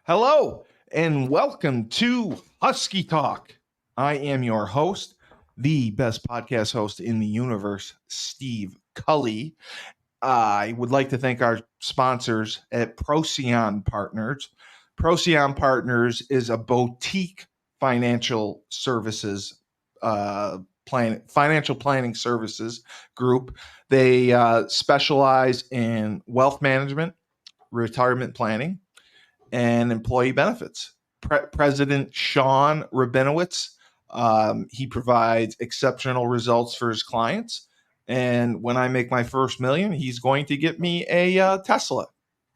Hello, and welcome to Husky Talk. I am your host, the best podcast host in the universe, Steve Cully. I would like to thank our sponsors at Parseghian Partners. Parseghian Partners is a boutique financial services financial planning services group. They specialize in wealth management, retirement planning, and employee benefits. President Sean Rabinowitz, he provides exceptional results for his clients. And when I make my first million, he's going to get me a Tesla.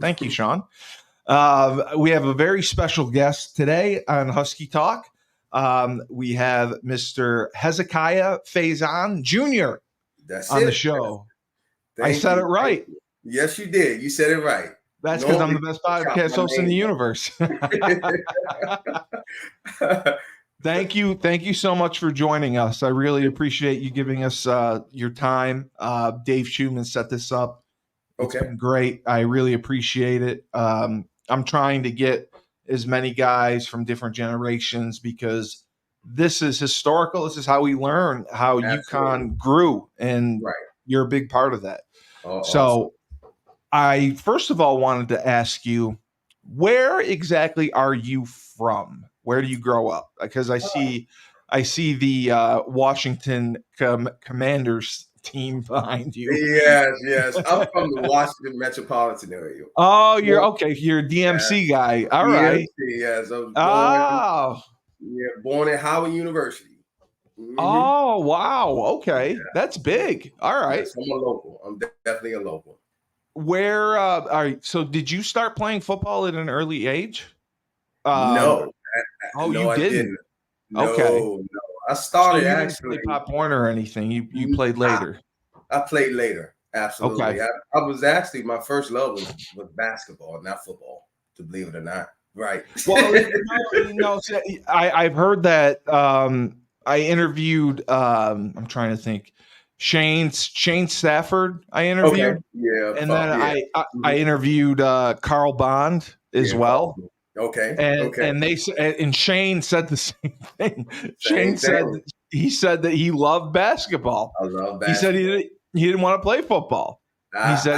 Thank you, Sean. We have a very special guest today on Husky Talk. We have Mr. Hezekiah Faison Jr. on the show. I said it right. Yes, you did. You said it right. That's because I'm the best podcast host in the universe. Thank you. Thank you so much for joining us. I really appreciate you giving us your time. Dave Schuman set this up. It's been great. I really appreciate it. I'm trying to get as many guys from different generations because this is historical. This is how we learn how UCONN grew, and you're a big part of that. So I first of all wanted to ask you, where exactly are you from? Where do you grow up? Because I see the Washington Commanders team behind you. Yes. I'm from the Washington metropolitan area. Oh, you're okay. You're a DMC guy. All right. Yes, I was born at Howard University. Mm-hmm. Oh, wow. Okay. That's big. All right. Yes, I'm a local. I'm definitely a local. Where all right, so did you start playing football at an early age? No. You didn't? No, okay. No. I started actually play Pop Warner or anything. You played later. I played later. Absolutely. Okay. I was actually, my first love was basketball, not football, to believe it or not. Right. Well, I've heard that I interviewed I'm trying to think. Shane Stafford, I interviewed. Okay. Yeah. And then I interviewed Carl Bond as well. Okay. And they and Shane said the same thing. Shane said that he loved basketball. I love basketball. He said he didn't want to play football. Honestly,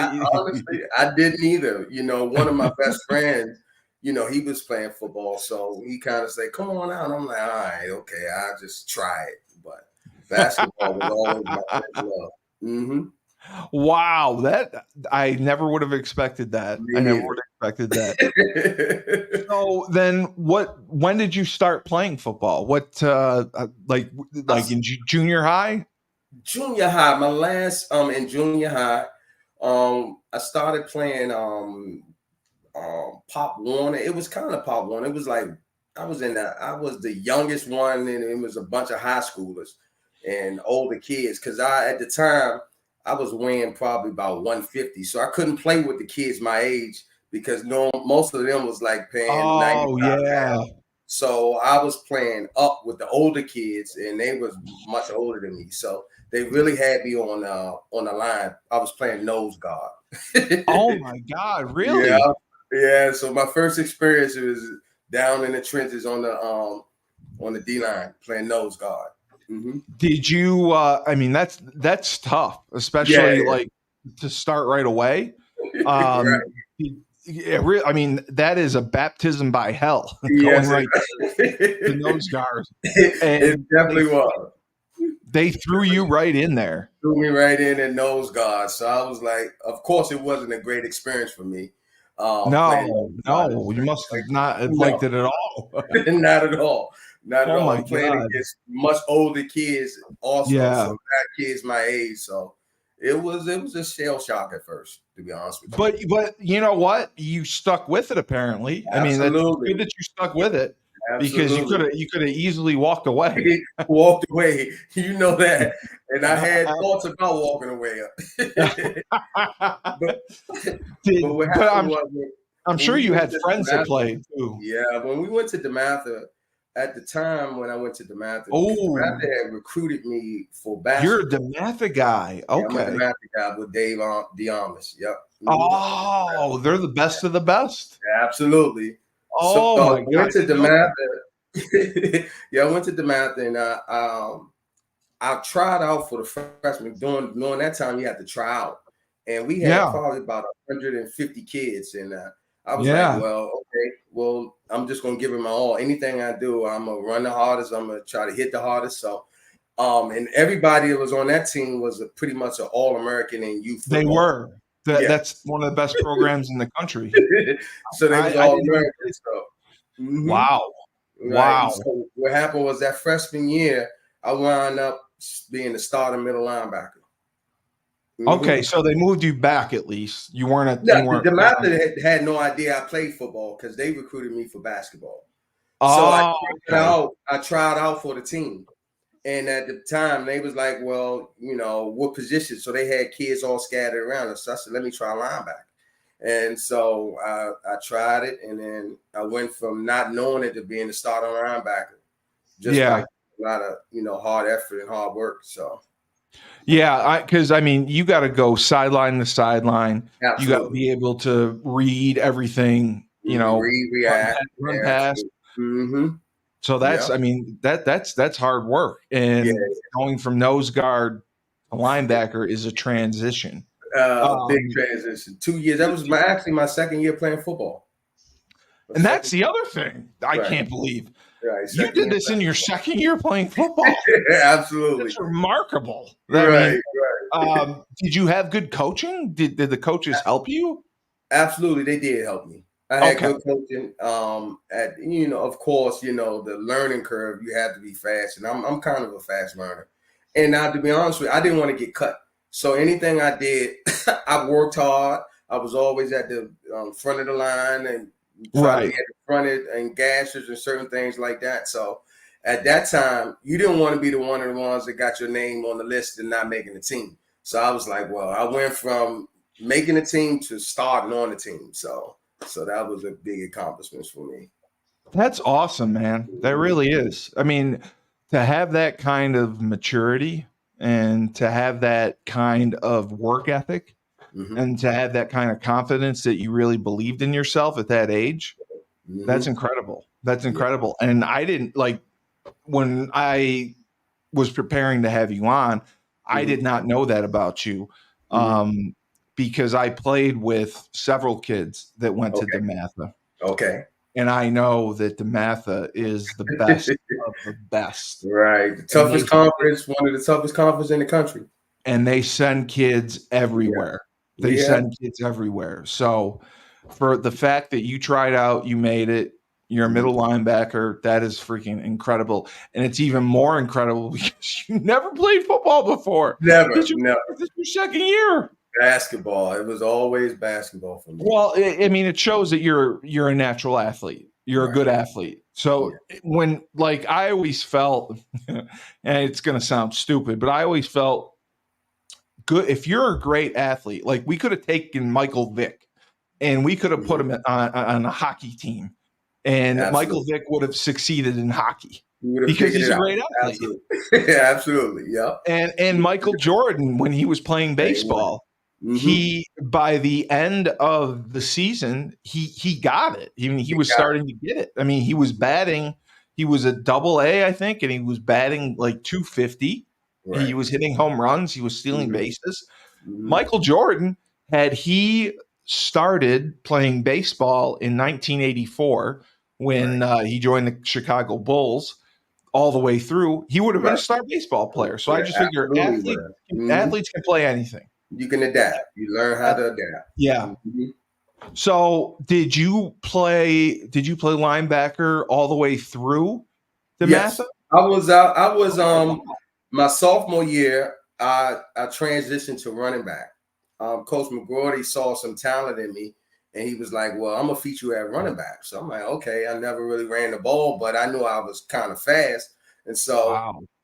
I didn't either. One of my best friends, he was playing football, so he kind of said, "Come on out." And I'm like, "All right, okay, I'll just try it." But basketball was always my first love. Mm-hmm. Wow, that I never would have expected that. I never would have expected that. So then, when did you start playing football? What, like in junior high? Junior high. My last in junior high, I started playing Pop Warner. It was kind of Pop Warner. It was like I was the youngest one, and it was a bunch of high schoolers and older kids. Because at the time, I was weighing probably about 150, so I couldn't play with the kids my age because most of them was like paying 95 pounds. So I was playing up with the older kids, and they was much older than me. So they really had me on the line. I was playing nose guard. Oh my God, really? Yeah. So my first experience was down in the trenches on the D line playing nose guard. Mm-hmm. Did you? I mean, that's tough, especially like to start right away. Right. I mean, that is a baptism by hell. Going right to nose guard. It definitely was. They threw you right in there. Threw me right in nose guard. So I was like, of course, it wasn't a great experience for me. No, you must have not liked it at all. Not at all. Not at all. I'm playing against much older kids also. So not kids my age. So it was a shell shock at first, to be honest with you. But you know what? You stuck with it apparently. Absolutely. I mean, that's good that you stuck with it. Absolutely. Because you could have easily walked away. Walked away. You know that. And I had thoughts about walking away. I'm sure you had friends that played too. Yeah, when we went to DeMatha, at the time when I went to DeMatha, DeMatha had recruited me for basketball. You're a DeMatha guy. Okay. Yeah, I'm a DeMatha guy with Dave Diamas. Yep. Oh, they're the best of the best. Absolutely. So Oh I my God. went to DeMatha. Yeah, I went to DeMatha, and I tried out for the freshman. During that time, you had to try out, and we had Yeah. probably about 150 kids, and I was like, Yeah. well, okay, well, I'm just gonna give it my all. Anything I do, I'm gonna run the hardest. I'm gonna try to hit the hardest. So, and everybody that was on that team was pretty much an All-American in youth They football. were. Yeah. That's one of the best programs in the country. So they was I all didn't even. American. So, mhm. Wow. Right. And Wow. so what happened was that freshman year, I wound up being the starting middle linebacker. Okay, Mhm. so they moved you back at least. You weren't. Yeah, You weren't. the Master had no idea I played football because they recruited me for basketball. So Oh, okay. I tried out for the team. And at the time, they was like, well, what position? So they had kids all scattered around us. So I said, let me try linebacker. And so I tried it, and then I went from not knowing it to being the starting linebacker, just by Yeah. a lot of hard effort and hard work. So Yeah, because I mean, you got to go sideline to sideline. You got to absolutely, be able to read everything. read, react, Run yeah, past. mm-hmm. So Yeah, I mean, that's hard work. yeah. And going from nose guard to linebacker is a transition. Big Um, transition. 2 years. That was actually my second year playing football. My and that's second, the other thing I right, can't believe. right. You Second did year this in playing your second year playing football. football. Absolutely. That's remarkable. I Right, mean, right. did you have good coaching? Did the coaches help you? Absolutely, they did help me. I had Okay. good coaching. Of course, the learning curve. You have to be fast, and I'm kind of a fast learner. And now, to be honest with you, I didn't want to get cut. So anything I did, I worked hard. I was always at the front of the line and try to be Right. at the front and gashes and certain things like that. So at that time, you didn't want to be the one of the ones that got your name on the list and not making the team. So I was like, well, I went from making a team to starting on the team. So that was a big accomplishment for me. That's awesome, man. That really is. I mean, to have that kind of maturity and to have that kind of work ethic Mm-hmm. and to have that kind of confidence that you really believed in yourself at that age, that's Mm-hmm. incredible. That's Yeah. incredible. And I didn't like when I was preparing to have you on, I Mm-hmm. did not know that about you. Mm-hmm. Because I played with several kids that went to Okay. DeMatha. Okay. And I know that DeMatha is the best of the best. Right. The And they toughest conference, one of the toughest conferences in the country. and they send kids Yeah. everywhere. They Yeah. send kids everywhere. So for the fact that you tried out, you made it, you're a middle linebacker, that is freaking incredible. And it's even more incredible because you never played football before. Never. This is your second year. Basketball. It was always basketball for me. Well, I mean, it shows that you're a natural athlete. You're a good athlete. So when like I always felt, and it's going to sound stupid, but I always felt good. If you're a great athlete, like we could have taken Michael Vick and we could have put him on a hockey team, and Absolutely. Michael Vick would have succeeded in hockey Because he's a great athlete. Absolutely. Absolutely. Yeah. And Michael Jordan, when he was playing baseball, he by the end of the season, he got it. I mean, he was starting to get it. I mean, he was batting. He was a double A, I think, and he was batting like 250. Right. He was hitting home runs. He was stealing bases. Mm-hmm. Michael Jordan, had he started playing baseball in 1984 when he joined the Chicago Bulls all the way through, he would have been a star baseball player. So I just figure athletes can play anything. You can adapt. You learn how to adapt. Yeah. Mm-hmm. So did you play linebacker all the way through the Yes. Matha? I was my sophomore year, I transitioned to running back. Coach McGrory saw some talent in me, and he was like, well, I'm gonna feature you at running back. So I'm like, okay, I never really ran the ball, but I knew I was kind of fast. And so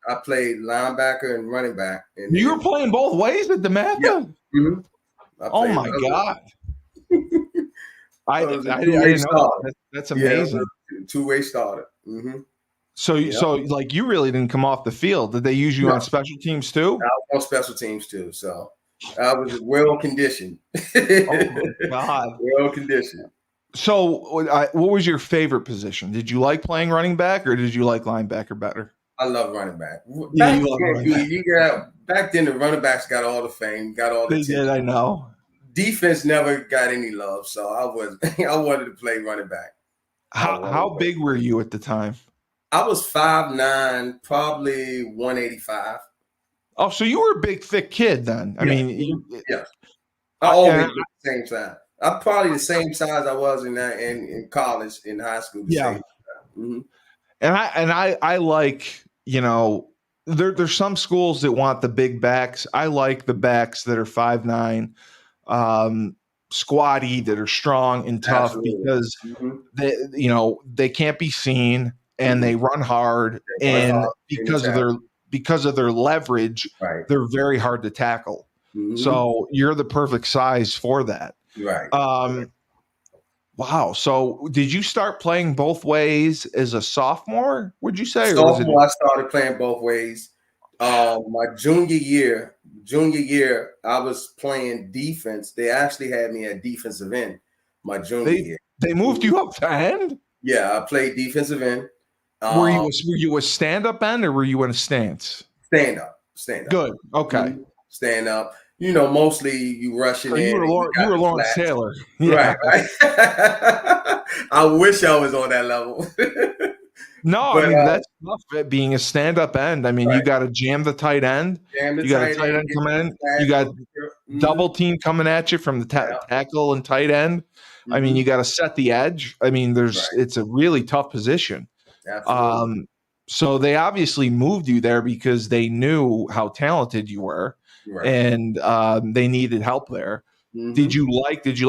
I played linebacker and running back. And you were playing both ways at the Matha? Yeah. Mm-hmm. Oh my God. I didn't know that. That's amazing. Yeah, two-way starter. Mm-hmm. So like you really didn't come off the field. Did they use you on special teams too? I was on special teams too. So I was well conditioned. Oh my God. Well conditioned. So, what was your favorite position? Did you like playing running back, or did you like linebacker better? I love running back. Yeah, Back you love then, running back. you got back then the running backs got all the fame, got all the They attention. did, I know. Defense never got any love, so I was I wanted to play running back. How big were you at the time? I was 5'9", probably 185. Oh, so you were a big, thick kid then. I Yeah, mean, yeah. I always and, was the same size. I'm probably the same size I was in college, in high school, the yeah, same. Mm-hmm. and I like, there's some schools that want the big backs. I like the backs that are 5'9", squatty, that are strong and tough, Absolutely. because Mm-hmm. they can't be seen, and Mm-hmm. they run hard, They run and hard anytime. because of their leverage, Right. they're very hard to tackle. Mm-hmm. So you're the perfect size for that. Right. Wow. So did you start playing both ways as a sophomore, would you say, or was it? Sophomore, I started playing both ways. My junior year, I was playing defense. They actually had me at defensive end my junior They year. they moved you up to end? Yeah, I played defensive end. Were you a stand-up end, or were you in a stance? Stand up, stand up. Good. Okay. Stand up. Mostly you rushing So you in were and you You got were the Lawrence flats. Taylor. Right, Yeah. right. I wish I was on that level. No, I But mean, that's tough at being a stand-up end. I mean, you right. got to jam the tight end. Damn the You got a tight tight end, end get coming to the in. You flat. got Mm-hmm. double team coming at you from the Yeah. tackle and tight end. I mean, Mm-hmm. you got to set the edge. I mean, Right. it's a really tough position. Absolutely. So they obviously moved you there because they knew how talented you were, Right. and they needed help there. Mm-hmm. Did you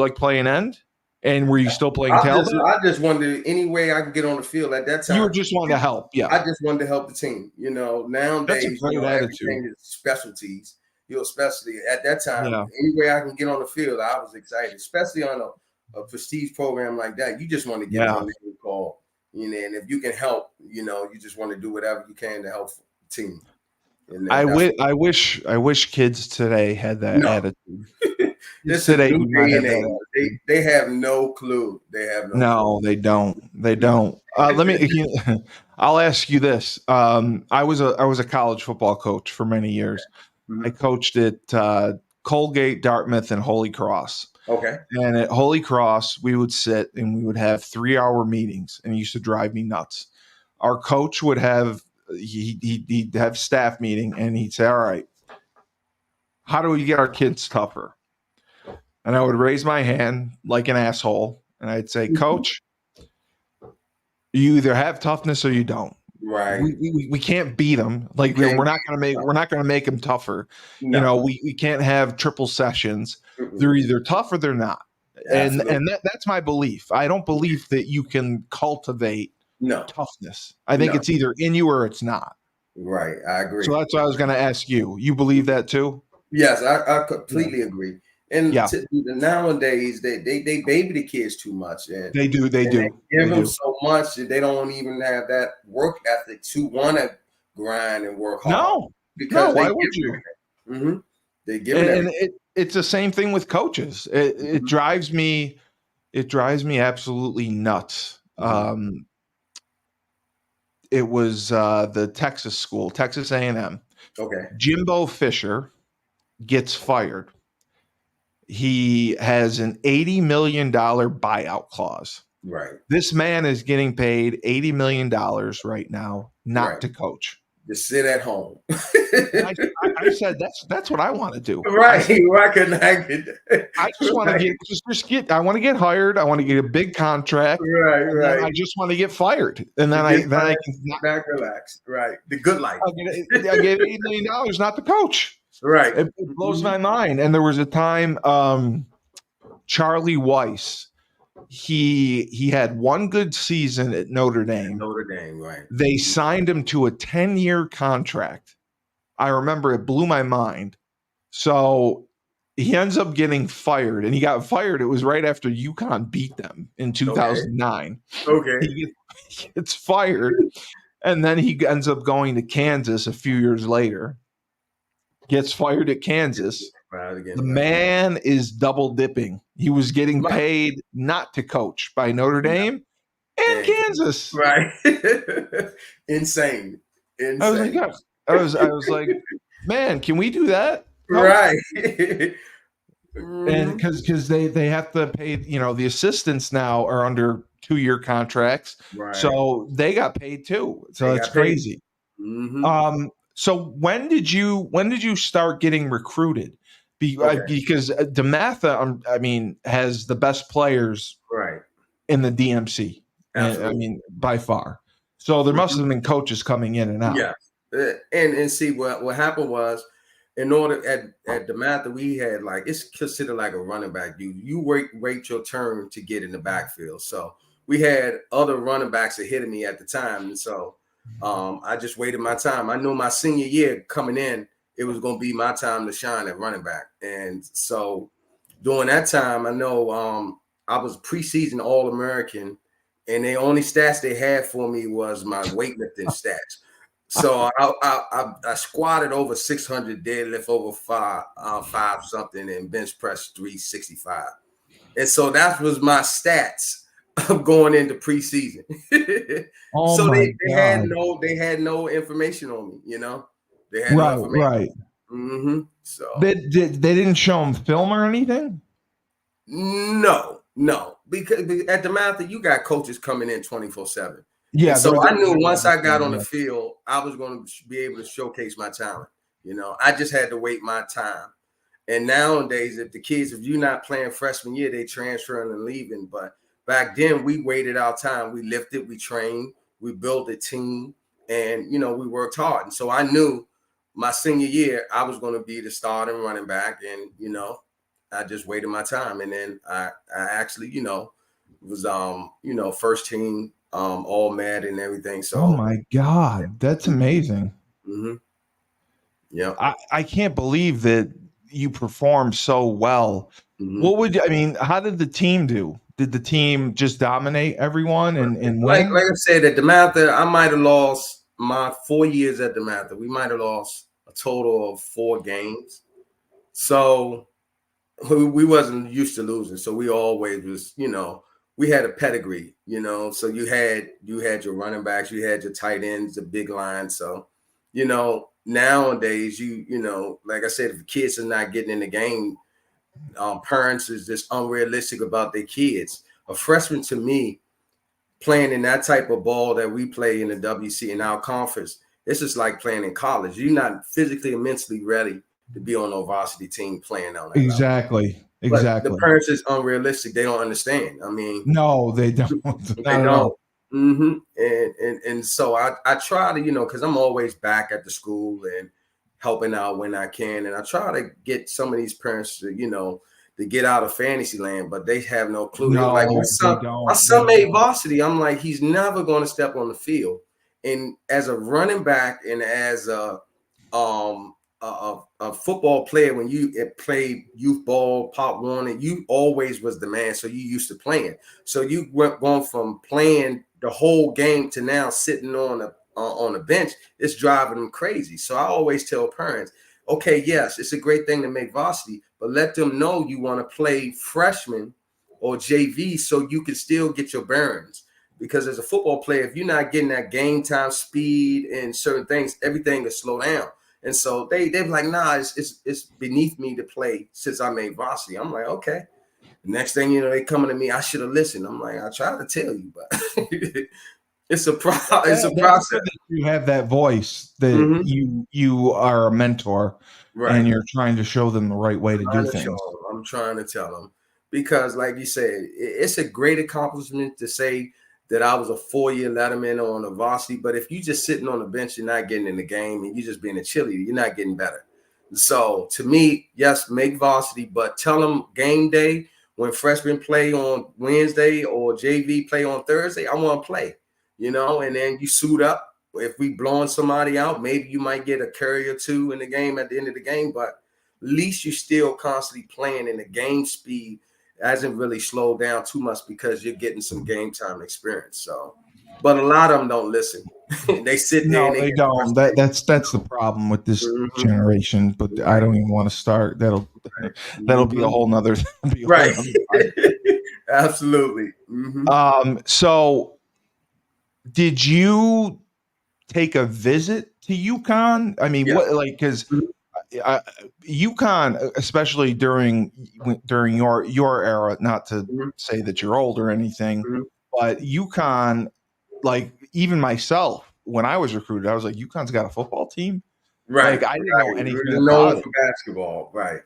like playing end? And were you still playing tailback? I just wanted any way I could get on the field at that You were time. just wanting to help. Yeah, I just wanted to help the team. that's a Nowadays, great attitude. everything is specialties. Especially at that time, Yeah, any way I can get on the field, I was excited. Especially on a prestige program like that, you just want to get yeah. your name called. And if you can help, you just want to do whatever you can to help the team. And that's I wish kids today had that no. attitude. Kids This is today new do not day have and age. that attitude. They have no clue. They have no clue. No, they don't. They don't. I'll ask you this. I was a college football coach for many years. I Mhm. coached at Colgate, Dartmouth, and Holy Cross. Okay. And at Holy Cross, we would sit and we would have 3-hour meetings, and it used to drive me nuts. Our coach would have he'd have staff meeting, and he'd say, "All right, how do we get our kids tougher?" And I would raise my hand like an asshole, and I'd say, "Coach, you either have toughness or you don't. Right. We can't beat them. Like Okay. we're not gonna make them tougher. No. We can't have triple sessions. Mm-mm. They're either tough or they're not. Absolutely. And that's my belief. I don't believe that you can cultivate No. toughness. I think No. it's either in you or it's not. Right. I agree. So that's what I was going to ask you. You believe that too? Yes, I completely agree. And Yeah, nowadays they baby the kids too much, and they do. They and do. they give They them do. so much that they don't even have that work ethic to want to grind and work hard No, because they why give would you? mm-hmm. They give And, them it's the same thing with coaches. It drives me. It drives me absolutely nuts. It was the Texas school, Texas A&M. okay. Jimbo Fisher gets fired. He has an $80 million buyout clause. Right. This man is getting paid $80 million right now, not Right. to coach. Just sit at home. I said that's what I want to do. Right. Said, Why couldn't I get that? I just want to get I want to get hired. I want to get a big contract. Right, And right. then I just want to get fired. And then I can back relax. Right. The good life. I gave $80 million not to coach. Right. It blows my mind. And there was a time Charlie Weiss, he had one good season at Notre Dame. Notre Dame, right. They signed him to a 10-year contract. I remember it blew my mind. So he ends up getting fired, and he got fired. It was right after UConn beat them in 2009. Okay. He gets fired, and then he ends up going to Kansas a few years later. Gets fired at Kansas. The man is double dipping. He was getting paid not to coach by Notre Dame and Kansas. Right. Insane. I was like, yeah. I was like, man, can we do that? Coach? Right. And because they have to pay, the assistants now are under 2-year contracts, right? So they got paid too. So it's crazy. So when did you start getting recruited? Because DeMatha, I mean, has the best players in the DMC. And, I mean, by far. So there must have been coaches coming in and out. Yeah, and see what happened was, in order at DeMatha, we had it's considered like a running back. You wait your turn to get in the backfield. So we had other running backs ahead of me at the time, and so I just waited my time. I knew my senior year coming in, it was going to be my time to shine at running back. And so during that time, I know I was preseason All-American, and the only stats they had for me was my weightlifting stats. So I squatted over 600, deadlift over five something, and bench press 365. And so that was my stats of going into preseason. So they had no information on me, They had no information. Right. So they didn't show them film or anything? No, because at DeMatha, you got coaches coming in 24/7. Yeah. So I knew once I got on the field, I was going to be able to showcase my talent. I just had to wait my time. And nowadays, if you're not playing freshman year, they transferring and leaving. But back then, we waited our time. We lifted, we trained, we built a team, and we worked hard. And so I knew my senior year, I was going to be the starting running back, and I just waited my time. And then I actually, was first team. All mad and everything. So, oh my God, that's amazing. Yeah, I can't believe that you performed so well. How did the team do? Did the team just dominate everyone and win? Like I said, at DeMatha, I might have lost my 4 years at DeMatha. We might have lost a total of 4 games. So we wasn't used to losing. So we always was, we had a pedigree, so you had your running backs, you had your tight ends, the big line. So, nowadays, like I said, if the kids are not getting in the game, parents is just unrealistic about their kids. A freshman, to me, playing in that type of ball that we play in the WC in our conference, it's just like playing in college. You're not physically and mentally ready to be on a varsity team playing on that Exactly. level. Exactly. But the parents is unrealistic. They don't understand. I mean, no, they don't. They don't. And so I try to, because I'm always back at the school and helping out when I can. And I try to get some of these parents to, to get out of fantasy land, but they have no clue. No, like my son made varsity. I'm like, he's never going to step on the field. And as a running back and as a football player, when you played youth ball, Pop Warner, you always was the man. So you used to playing. So you went going from playing the whole game to now sitting on a bench. It's driving them crazy. So I always tell parents, okay, yes, it's a great thing to make varsity, but let them know you want to play freshman or JV so you can still get your bearings. Because as a football player, if you're not getting that game time speed and certain things, everything will slow down. And so they're like, nah, it's beneath me to play since I made varsity. I'm like, okay. Next thing you know, they coming to me, I should have listened. I'm like, I tried to tell you, but it's a process. You have that voice that you are a mentor, right? And you're trying to show them the right way to do things. I'm trying to tell them because, like you said, it's a great accomplishment to say that I was a 4-year letterman on a varsity. But if you just sitting on the bench, you're not getting in the game and you just being a cheerleader, you're not getting better. So to me, yes, make varsity, but tell them game day when freshmen play on Wednesday or JV play on Thursday, I want to play, and then you suit up. If we blowing somebody out, maybe you might get a carry or 2 in the game at the end of the game, but at least you're still constantly playing and the game speed hasn't really slowed down too much because you're getting some game time experience. So but a lot of them don't listen. They sit there No, and they they get don't. frustrated. That's the problem with this Mhm. generation. But I Right, don't even want to start. right. That'll be a Mhm. whole nother be a whole Right. nother podcast. Absolutely. Mhm. So did you take a visit to UConn? I mean, Yeah. what like because Mhm. UConn, especially during your era, not to Mhm. say that you're old or anything, Mhm. but UConn, like even myself, when I was recruited, I was like, UConn's got a football team. Right, Like I didn't know right. anything We're about known it. for basketball, right.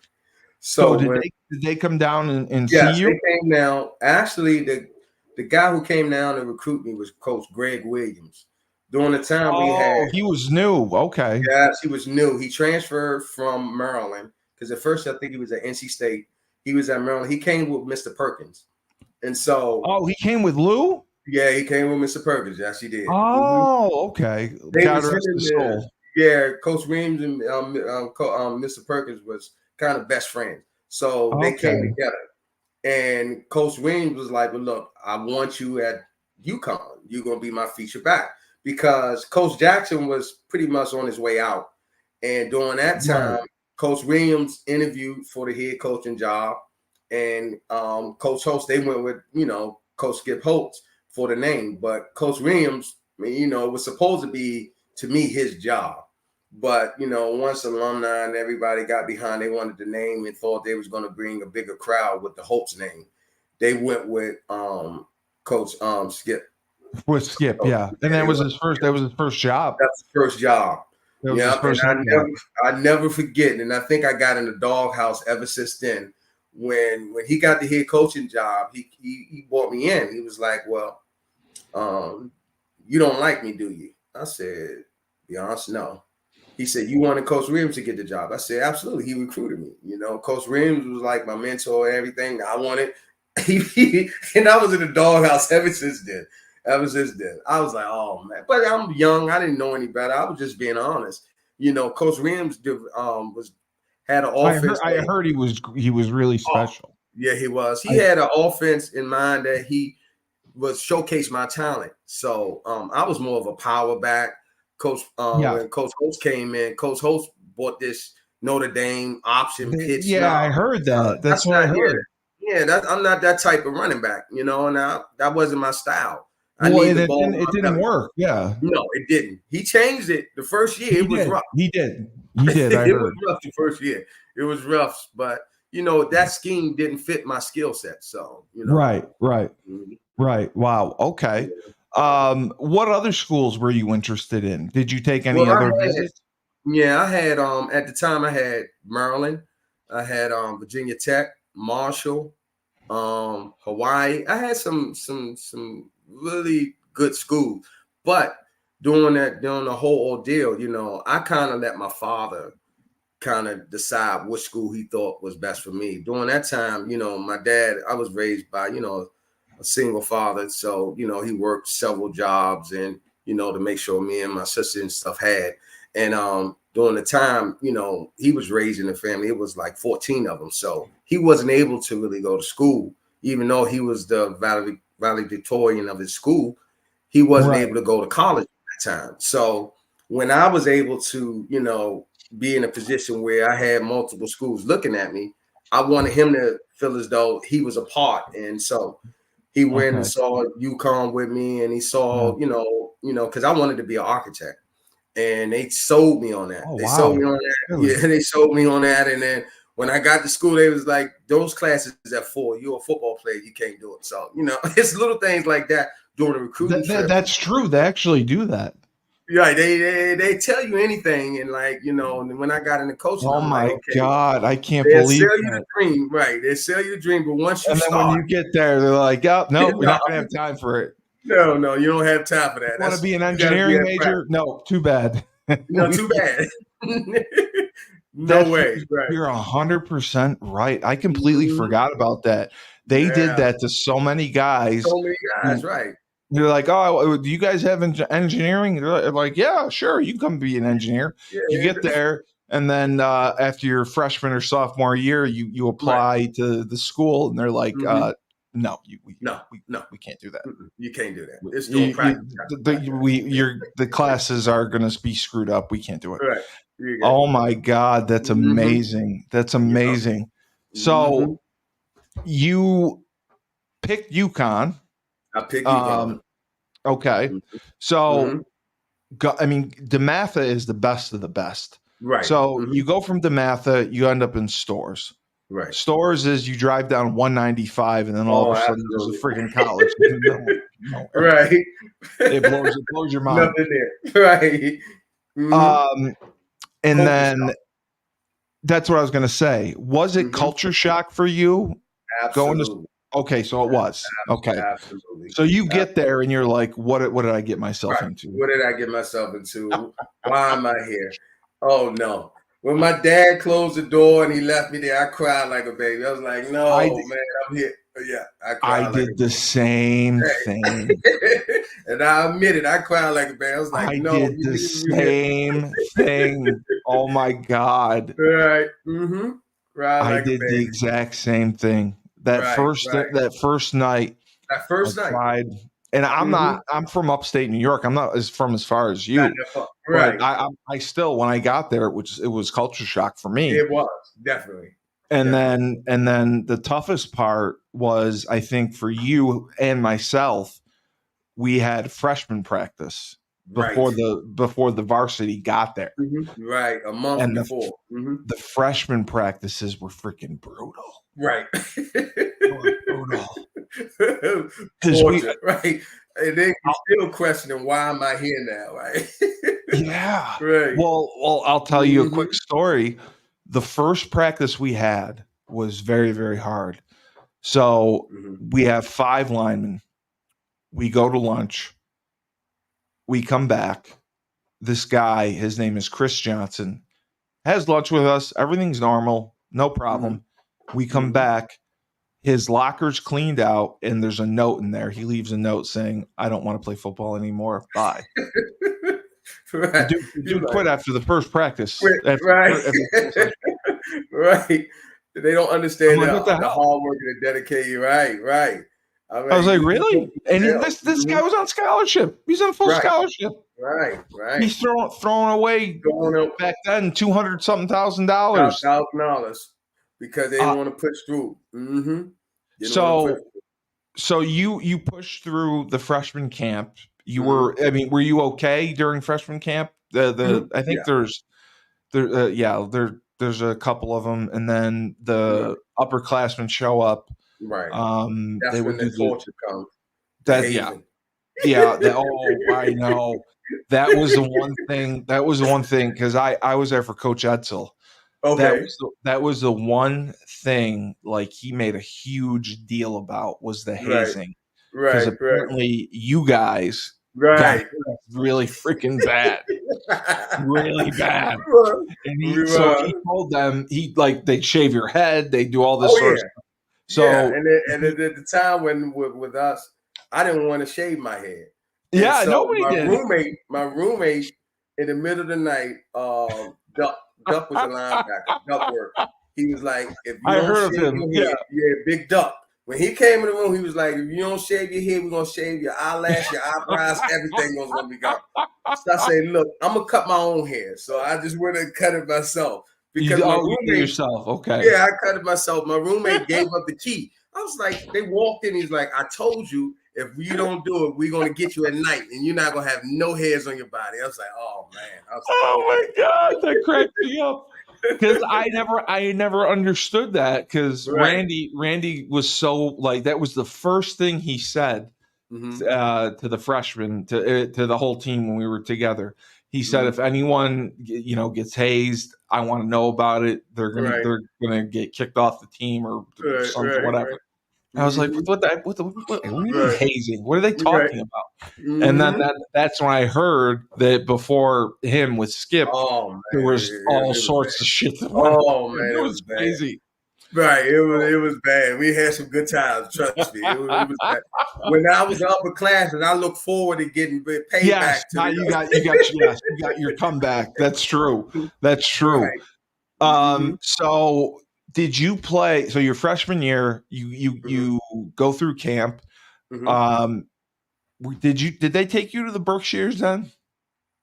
So So when did they come down and see yes, you? they came down. Actually, the guy who came down to recruit me was Coach Greg Williams. During the time we had, Oh, he was new. Okay. yes, he was new. He transferred from Maryland because at first I think he was at NC State. He was at Maryland. He came with Mr. Perkins, and so Oh, he came with Lou? yeah, he came with Mr. Perkins. Yes, he did. Oh, okay. They God was him rest and his soul. yeah, Coach Williams and Mr. Perkins was kind of best friends. So they came Okay. together. And Coach Williams was like, well, look, I want you at UConn. You're going to be my feature back. Because Coach Jackson was pretty much on his way out. And during that Right. time, Coach Williams interviewed for the head coaching job. And Coach Holtz, they went with, Coach Skip Holtz for the name. But Coach Williams, was supposed to be, to me, his job. But once alumni and everybody got behind, they wanted the name and thought they was going to bring a bigger crowd with the Holtz name. They went with Coach Skip. With Skip, So, yeah. And yeah, that they was went, his first that was his first job. that's the first job. That was his Yeah, and first head job. I never forget, and I think I got in the doghouse ever since then. When he got the head coaching job, he brought me in. He was like, "Well, you don't like me, do you?" I said, "Be honest, no." He said, "You wanted Coach Williams to get the job." I said, "Absolutely." He recruited me. Coach Williams was like my mentor and everything. I wanted, and I was in the doghouse ever since then. Ever since then, I was like, "Oh man!" But I'm young. I didn't know any better. I was just being honest. Coach Williams had an offense. I heard he was really Oh, special. yeah, he was. He I had an offense in mind that he was showcase my talent. So I was more of a power back. Coach yeah. when Coach Holtz came in, Coach Holtz bought this Notre Dame option pitch. Yeah, No, I heard that. That's that's what I not heard. I'm not that type of running back, and that wasn't my style. I Well, need and the ball in it my didn't belly. work. Yeah. No, it didn't. He changed it the first year. He It was did. rough. He did. He did. I It was heard. rough the first year. It was rough, but that scheme didn't fit my skill set. So Right, right, mhm. right. Wow. Okay. What other schools were you interested in? Did you take any Well, other visits? I had at the time I had Maryland, I had Virginia Tech, Marshall, Hawaii. I had some really good schools, but during the whole ordeal, I kind of let my father kind of decide which school he thought was best for me. During that time, my dad, I was raised by, a single father. So, he worked several jobs and, to make sure me and my sister and stuff had. And during the time, he was raising a family. It was like 14 of them. So he wasn't able to really go to school, even though he was the valedictorian of his school. He wasn't Right. able to go to college at that time. So when I was able to, be in a position where I had multiple schools looking at me, I wanted him to feel as though he was a part. And so he went and Okay. saw UConn with me, and he Yeah. saw, because I wanted to be an architect. And they sold me on that. Oh, They sold wow. me on that. Really? Yeah, they sold me on that. And then when I got to school, they was like, those classes at 4, you're a football player, you can't do it. So, it's little things like that during the recruiting trip. That's true. They actually do that. Right, they tell you anything, and and when I got into coaching, Oh I'm like, my okay, God. I can't they'll believe sell you the that. dream, right? They sell you the dream, but once you And then when start, you get there, they're like, oh, no, we're no, not going to have time for it. no, you don't have time for that. Want to be an You got to be engineering at practice. major? No, too bad. Too bad. No That's way, right? you're 100% right. I completely Mhm. forgot about that. They did Yeah, that to so many guys. so many guys, Who, right? they're like, oh, do you guys have engineering? They're like, yeah, sure, you can come be an engineer. You Yeah, get there, and then after your freshman or sophomore year, you right. apply to the school, and they're like, Hmm. No, No. we can't do that. You can't do that. It's still practice. The classes are going to be screwed up. We can't do it. Right. Oh my God, that's amazing. That's amazing. So you picked UConn. I picked UConn. Okay. So I mean, DeMatha is the best of the best. Right. So you go from DeMatha, you end up in Stores. Right. Stores is you drive down 195, and then all of a sudden there's a freaking college. Right. It blows your mind. Nothing there. Right. And then that's what I was going to say. Was it culture shock for you? Absolutely. Okay, so it was. Okay. Absolutely. So you get there and you're like, what did I get myself into? What did I get myself into? Why am I here? Oh no. When my dad closed the door and he left me there, I cried like a baby. I was like, no, man, I'm here. Yeah, I did the same thing. And I admit it, I cried like a baby. I was like, I did the same thing. Oh my God. Right. I did the exact same thing. That first night. That first night. Cried. And I'm from upstate New York. I'm not from as far as you. Right. But I still, when I got there, it was culture shock for me. It was, definitely. And then the toughest part was, I think, for you and myself, we had freshman practice before the varsity got there. Right. A month before. The freshman practices were freaking brutal. Right. Brutal. Right. And then you're still questioning, why am I here now? Right. Yeah. Right. Well, I'll tell you a quick story. The first practice we had was very, very hard. So we have 5 linemen. We go to lunch. We come back. This guy, his name is Chris Johnson, has lunch with us. Everything's normal. No problem. We come back. His locker's cleaned out, and there's a note in there. He leaves a note saying, I don't want to play football anymore. Bye. Right. Dude quit after the first practice. Right. Right. They don't understand the hard work and the dedication. Right. I was like, really? And this guy was on scholarship. He's on full scholarship. Right. He's throwing away back then $200,000. $1,000 because they didn't want to push through. So you pushed through the freshman camp. You were, I mean, were you okay during freshman camp? I think there's a couple of them, and then the upperclassmen show up. Right. They would do the torture comes. I know. That was the one thing. That was the one thing, because I was there for Coach Edsel. Okay. That was the one thing, like, he made a huge deal about, was the hazing. Because apparently you guys got really freaking bad. Really bad. And he told them, they shave your head, they do all this sort of stuff. So and at the time when with us, I didn't want to shave my head. Yeah, so nobody did. My roommate in the middle of the night, Duck was a linebacker. Duck work. He was like, if you don't shave your head, Big Duck. When he came in the room, he was like, if you don't shave your head, we're gonna shave your eyelash, your eyebrows, everything was gonna be gone. So I said, look, I'm gonna cut my own hair. So I just went and cut it myself. Because my roommate, yourself, okay. Yeah, I cut it myself. My roommate gave up the key. I was like, they walked in, he's like, I told you, if you don't do it, we're gonna get you at night and you're not gonna have no hairs on your body. I was like, oh man. My God, that cracked me up. Because I never understood that, because Randy was so, like, that was the first thing he said to the freshmen, to the whole team when we were together. He said, if anyone gets hazed, I want to know about it. They're gonna get kicked off the team or something, whatever. I was like, what do you mean hazing? What are they talking about? And then that's when I heard that before him with Skip, there was all sorts of shit that went on. Man, it was crazy. Right, it was bad. We had some good times, trust me. It was bad. When I was upper class, and I look forward to getting paid back. You got your comeback. That's true. That's true. Right. So Did you play? So your freshman year, you go through camp. Mm-hmm. Did they take you to the Berkshires then?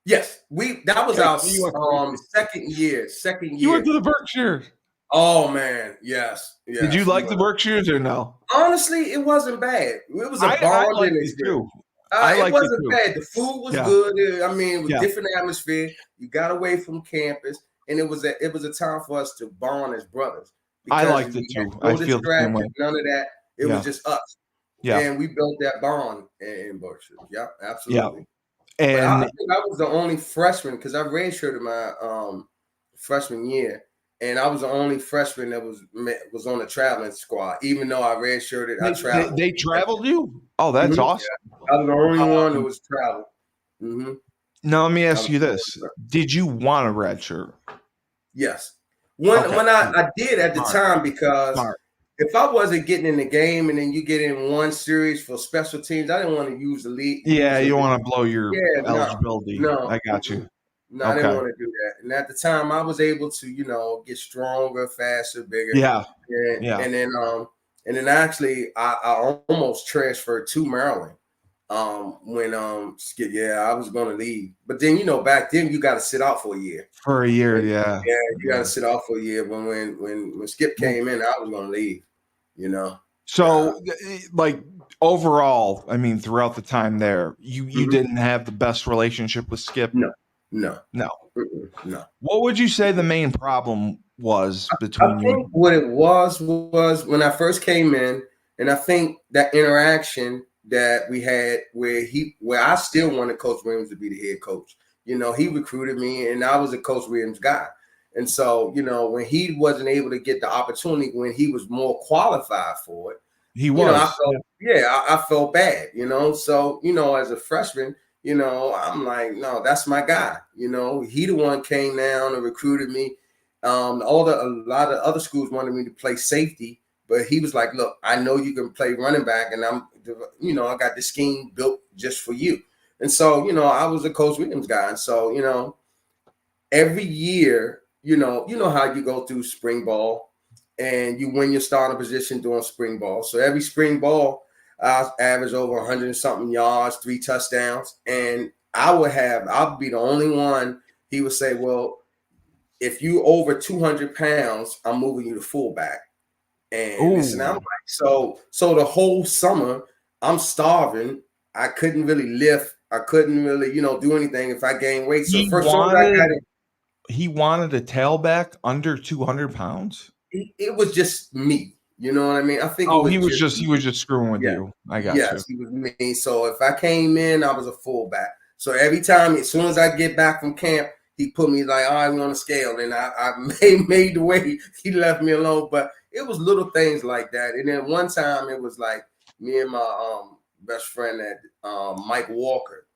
Yes, that was Okay, our so you went to Berkshires. second year. Second You went year. to the Berkshires. Oh man, yes, Did you yes. We like the went. Berkshires or no? Honestly, it wasn't bad. It was a I bonding liked it experience. too. I It liked it wasn't too. bad. The food was Yeah, good. I mean, it was yeah. different atmosphere. You got away from campus, and it was a time for us to bond as brothers I because liked we it had too. I no feel the same way. distractions, none of that. It was Yeah, just us, yeah, and we built that bond in Berkshire. Yeah, yeah. absolutely. But I And think I was the only freshman because I redshirted my freshman year, and I was the only freshman that was on the traveling squad. Even though I redshirted, I traveled. they traveled you. Oh, that's Mhm. awesome. I was the only one that Um, was travel. Mm-hmm. now let me I ask was you the this: only one. did you want a red shirt? Yes. When Okay, when I did at the smart, time because smart. if I wasn't getting in the game and then you get in one series for special teams, I didn't want to use the league. Yeah, Use the you league. want to blow your Yeah, eligibility. no, I got you. no, I didn't Okay. want to do that. And at the time, I was able to, get stronger, faster, bigger, Yeah, and yeah. and then actually, I almost transferred to Maryland. When I was going to leave, but then back then you got to sit out for a year. For a year, And, yeah. yeah, you got Yeah. to sit out for a year. When Skip Well, came in, I was going to leave. You know. Uh, so, like overall, I mean, throughout the time there, you mhm. didn't have the best relationship with Skip. No, no, No. no. What would you say the main problem was I between you think and what it was when I first came in, and I think that interaction that we had where I still wanted Coach Williams to be the head coach. He recruited me, and I was a Coach Williams guy. And so, when he wasn't able to get the opportunity when he was more qualified for it, he I was? felt, yeah, I felt bad, So, as a freshman, I'm like, no, that's my guy. He the one came down and recruited me. A lot of other schools wanted me to play safety, but he was like, look, I know you can play running back, and I got the scheme built just for you. And so, I was a Coach Williams guy. And so, every year, how you go through spring ball and you win your starting position during spring ball. So every spring ball, I average over 100 and something yards, 3 touchdowns. And I'll be the only one. He would say, well, if you over 200 pounds, I'm moving you to fullback. And this and I'm Oh, like, so the whole summer, I'm starving. I couldn't really lift. I couldn't really, do anything if I gained weight. So he first, soon as I wanted got it, he wanted a tailback under 200 pounds. it was just me. You know what I mean? I think it Oh, was just he was just screwing with yeah. you. I got you. Yes, he was me. So if I came in, I was a fullback. So every time, as soon as I get back from camp, he put me like, all right, we're on a scale. And I made the way he left me alone. But it was little things like that. And then one time it was like me and my best friend Mike Walker.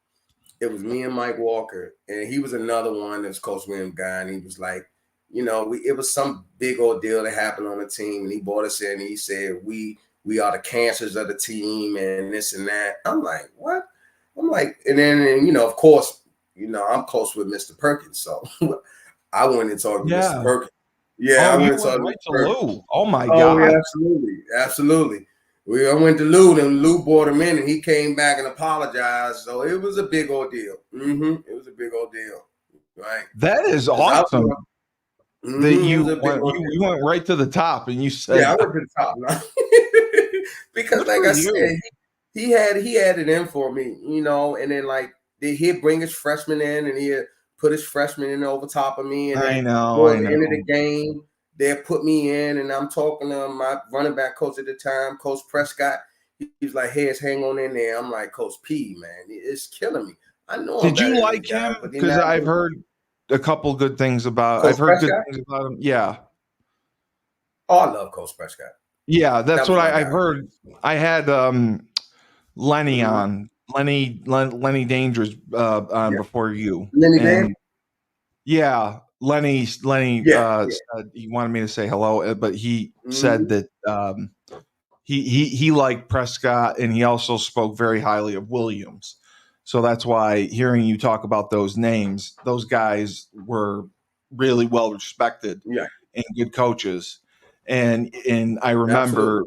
It was me and Mike Walker, and he was another one that's Coach Williams guy, and he was like, it was some big old deal that happened on the team, and he brought us in, and he said, we are the cancers of the team, and this and that. I'm like, what? I'm like, and then of course, I'm close with Mr. Perkins, so I went and talked to Mr. Yeah. Perkins. Yeah, I Oh, went you and went talked to right Mr. to Perkins. Lou. Oh my Oh God. yeah, absolutely, absolutely. I went to Lou, and Lou brought him in, and he came back and apologized. So it was a big ordeal. It was a big ordeal, right? That is Because awesome that it was a big you ordeal. went right to the top and you Yeah, said I went to the top now. Because, good like for I you. said, he had it in for me, and then like he'd bring his freshman in, and he'd put his freshman in over top of me, and I then know, I towards the end of know. the game, they'd put me in, and I'm talking to my running back coach at the time, Coach Prescott. He's like, "Hey, hang on in there." I'm like, "Coach P, man, it's killing me. I know I'm Did you better than like these guys, him? but they're Because not I've doing it." heard a couple good things about. Coach I've heard good Prescott? things about him. Yeah, Oh, I love Coach Prescott. yeah. That's That was what my I've guy. heard. I had Lenny Mm-hmm. on Lenny Dangerous on Yeah. before you, Lenny Dan? and yeah, Lenny Yeah, yeah. said he wanted me to say hello, but he said Mm-hmm. that he liked Prescott, and he also spoke very highly of Williams. So that's why hearing you talk about those names, those guys were really well respected Yeah. and good coaches. And I remember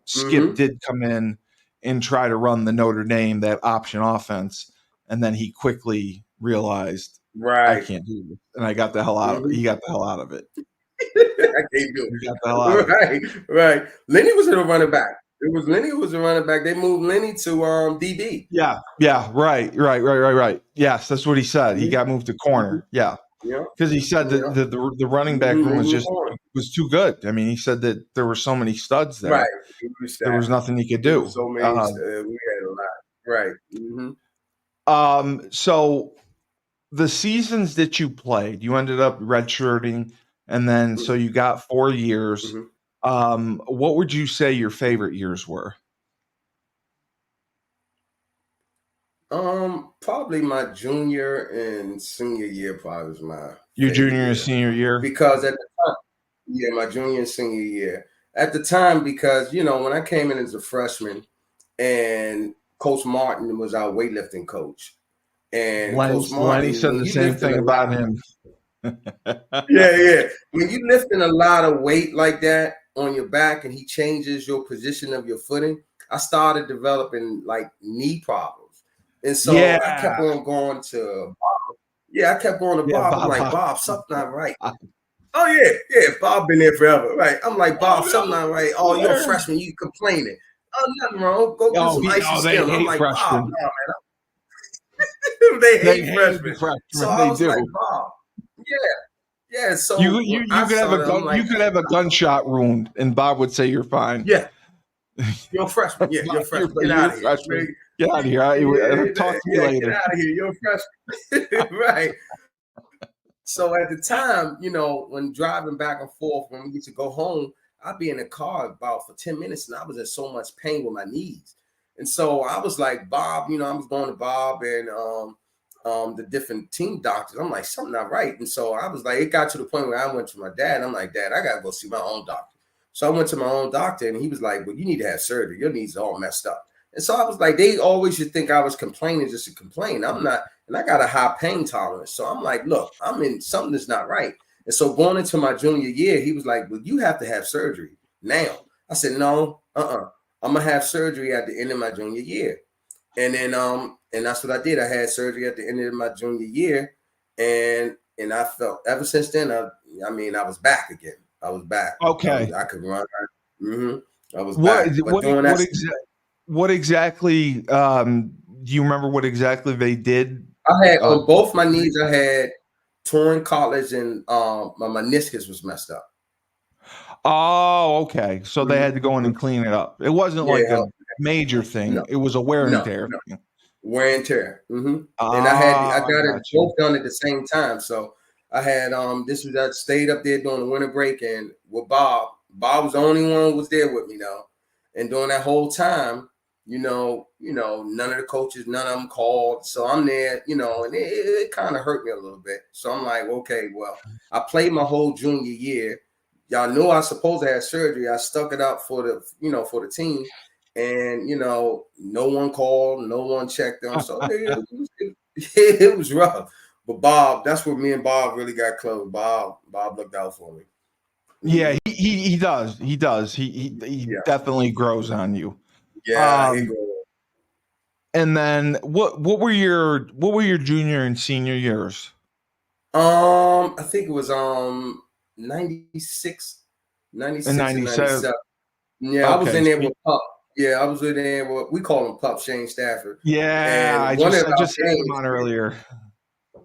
Skip Mm-hmm. did come in and try to run the Notre Dame, that option offense. And then he quickly realized, I Right. can't do this. And I got the hell out of it. Mm-hmm. He got the hell out of it. I can't do He got the hell it. out of it. Right, right. Lenny was a running back. It was Lenny who was a running back. They moved Lenny to DB. Yeah. Right. Yes, that's what he said. He got moved to Mm-hmm. corner. Yeah. Yeah. Because he said Yeah. that the running back Mm-hmm. room Made was him a just corner. was too good. I mean, he said that there were so many studs Right. there. It was There was stacked. nothing he could It was do. so many. We had a lot. Right. Mm-hmm. So the seasons that you played, you ended up redshirting, and then so you got 4 years. Mm-hmm. What would you say your favorite years were? Probably my junior and senior year probably was my Your favorite junior and year senior year? because at the time, yeah, my junior and senior year at the time because when I came in as a freshman and Coach Martin was our weightlifting coach, and Coach Lenny Martin, said when the you same lifting thing a lot, about him. yeah, when you lifting a lot of weight like that on your back, and he changes your position of your footing, I started developing like knee problems, and so I kept Yeah. on going to I kept going to Yeah, Bob. I'm like, Bob. Bob, something not right. Oh yeah. Bob been there forever, right? I'm like, Oh Bob, something no, not right. Oh, still you're a there. freshman, you complaining. Oh, nothing wrong. Go get some icy They skim. I'm hate like, Bob, freshmen. no, man. They They hate hate the freshmen. So freshmen. I They was like, do. Bob, yeah. You So when you I you could have a started, I'm gun. like, You could have a gunshot wound, and Bob would say you're fine. yeah, you're a freshman. Yeah, you're a Bob, freshman. Get you're out a of here. freshman. Get out of here. Talk to me Yeah, get later. out of here. You're a freshman. Right. So at the time, when driving back and forth, when we used to go home, I'd be in the car about for 10 minutes and I was in so much pain with my knees. And so I was like, Bob, I was going to Bob and the different team doctors. I'm like, something not right. And so I was like, it got to the point where I went to my dad. I'm like, Dad, I got to go see my own doctor. So I went to my own doctor and he was like, well, you need to have surgery. Your knees are all messed up. And so I was like, they always should think I was complaining just to complain. I'm not. And I got a high pain tolerance. So I'm like, look, I'm in something that's not right. And so going into my junior year, he was like, well, you have to have surgery now. I said, no, I'm gonna have surgery at the end of my junior year. And then and that's what I did. I had surgery at the end of my junior year. And I felt ever since then, I was back again. I was back. Okay. I could run. I was What back. But what doing what that, what exactly? Do you remember what exactly they did? I had on both my knees, I had torn cartilage and my meniscus was messed up. Oh, okay. So they had to go in and clean it up. It wasn't like Yeah, a major thing. no, It was a wear and no, tear no. thing. Wear and tear. And I Ah, I got it got you. both done at the same time. So I had I stayed up there during the winter break and with Bob. Bob was the only one who was there with me though. And during that whole time, none of the coaches, none of them called. So I'm there, and it kind of hurt me a little bit. So I'm like, okay, well, I played my whole junior year. Y'all knew I was supposed to have surgery. I stuck it out for the team. And no one called, no one checked them. So it was rough. But Bob, that's where me and Bob really got close. Bob looked out for me. Yeah, he does. He does. He Yeah. definitely grows on you. Yeah, he goes. And then what were your junior and senior years? I think it was 96 In and 97. 97. Yeah, I was Okay. in there with Pup. Yeah, I was in there with, we call him Pup, Shane Stafford. Yeah, And I one of just our said him games, on earlier.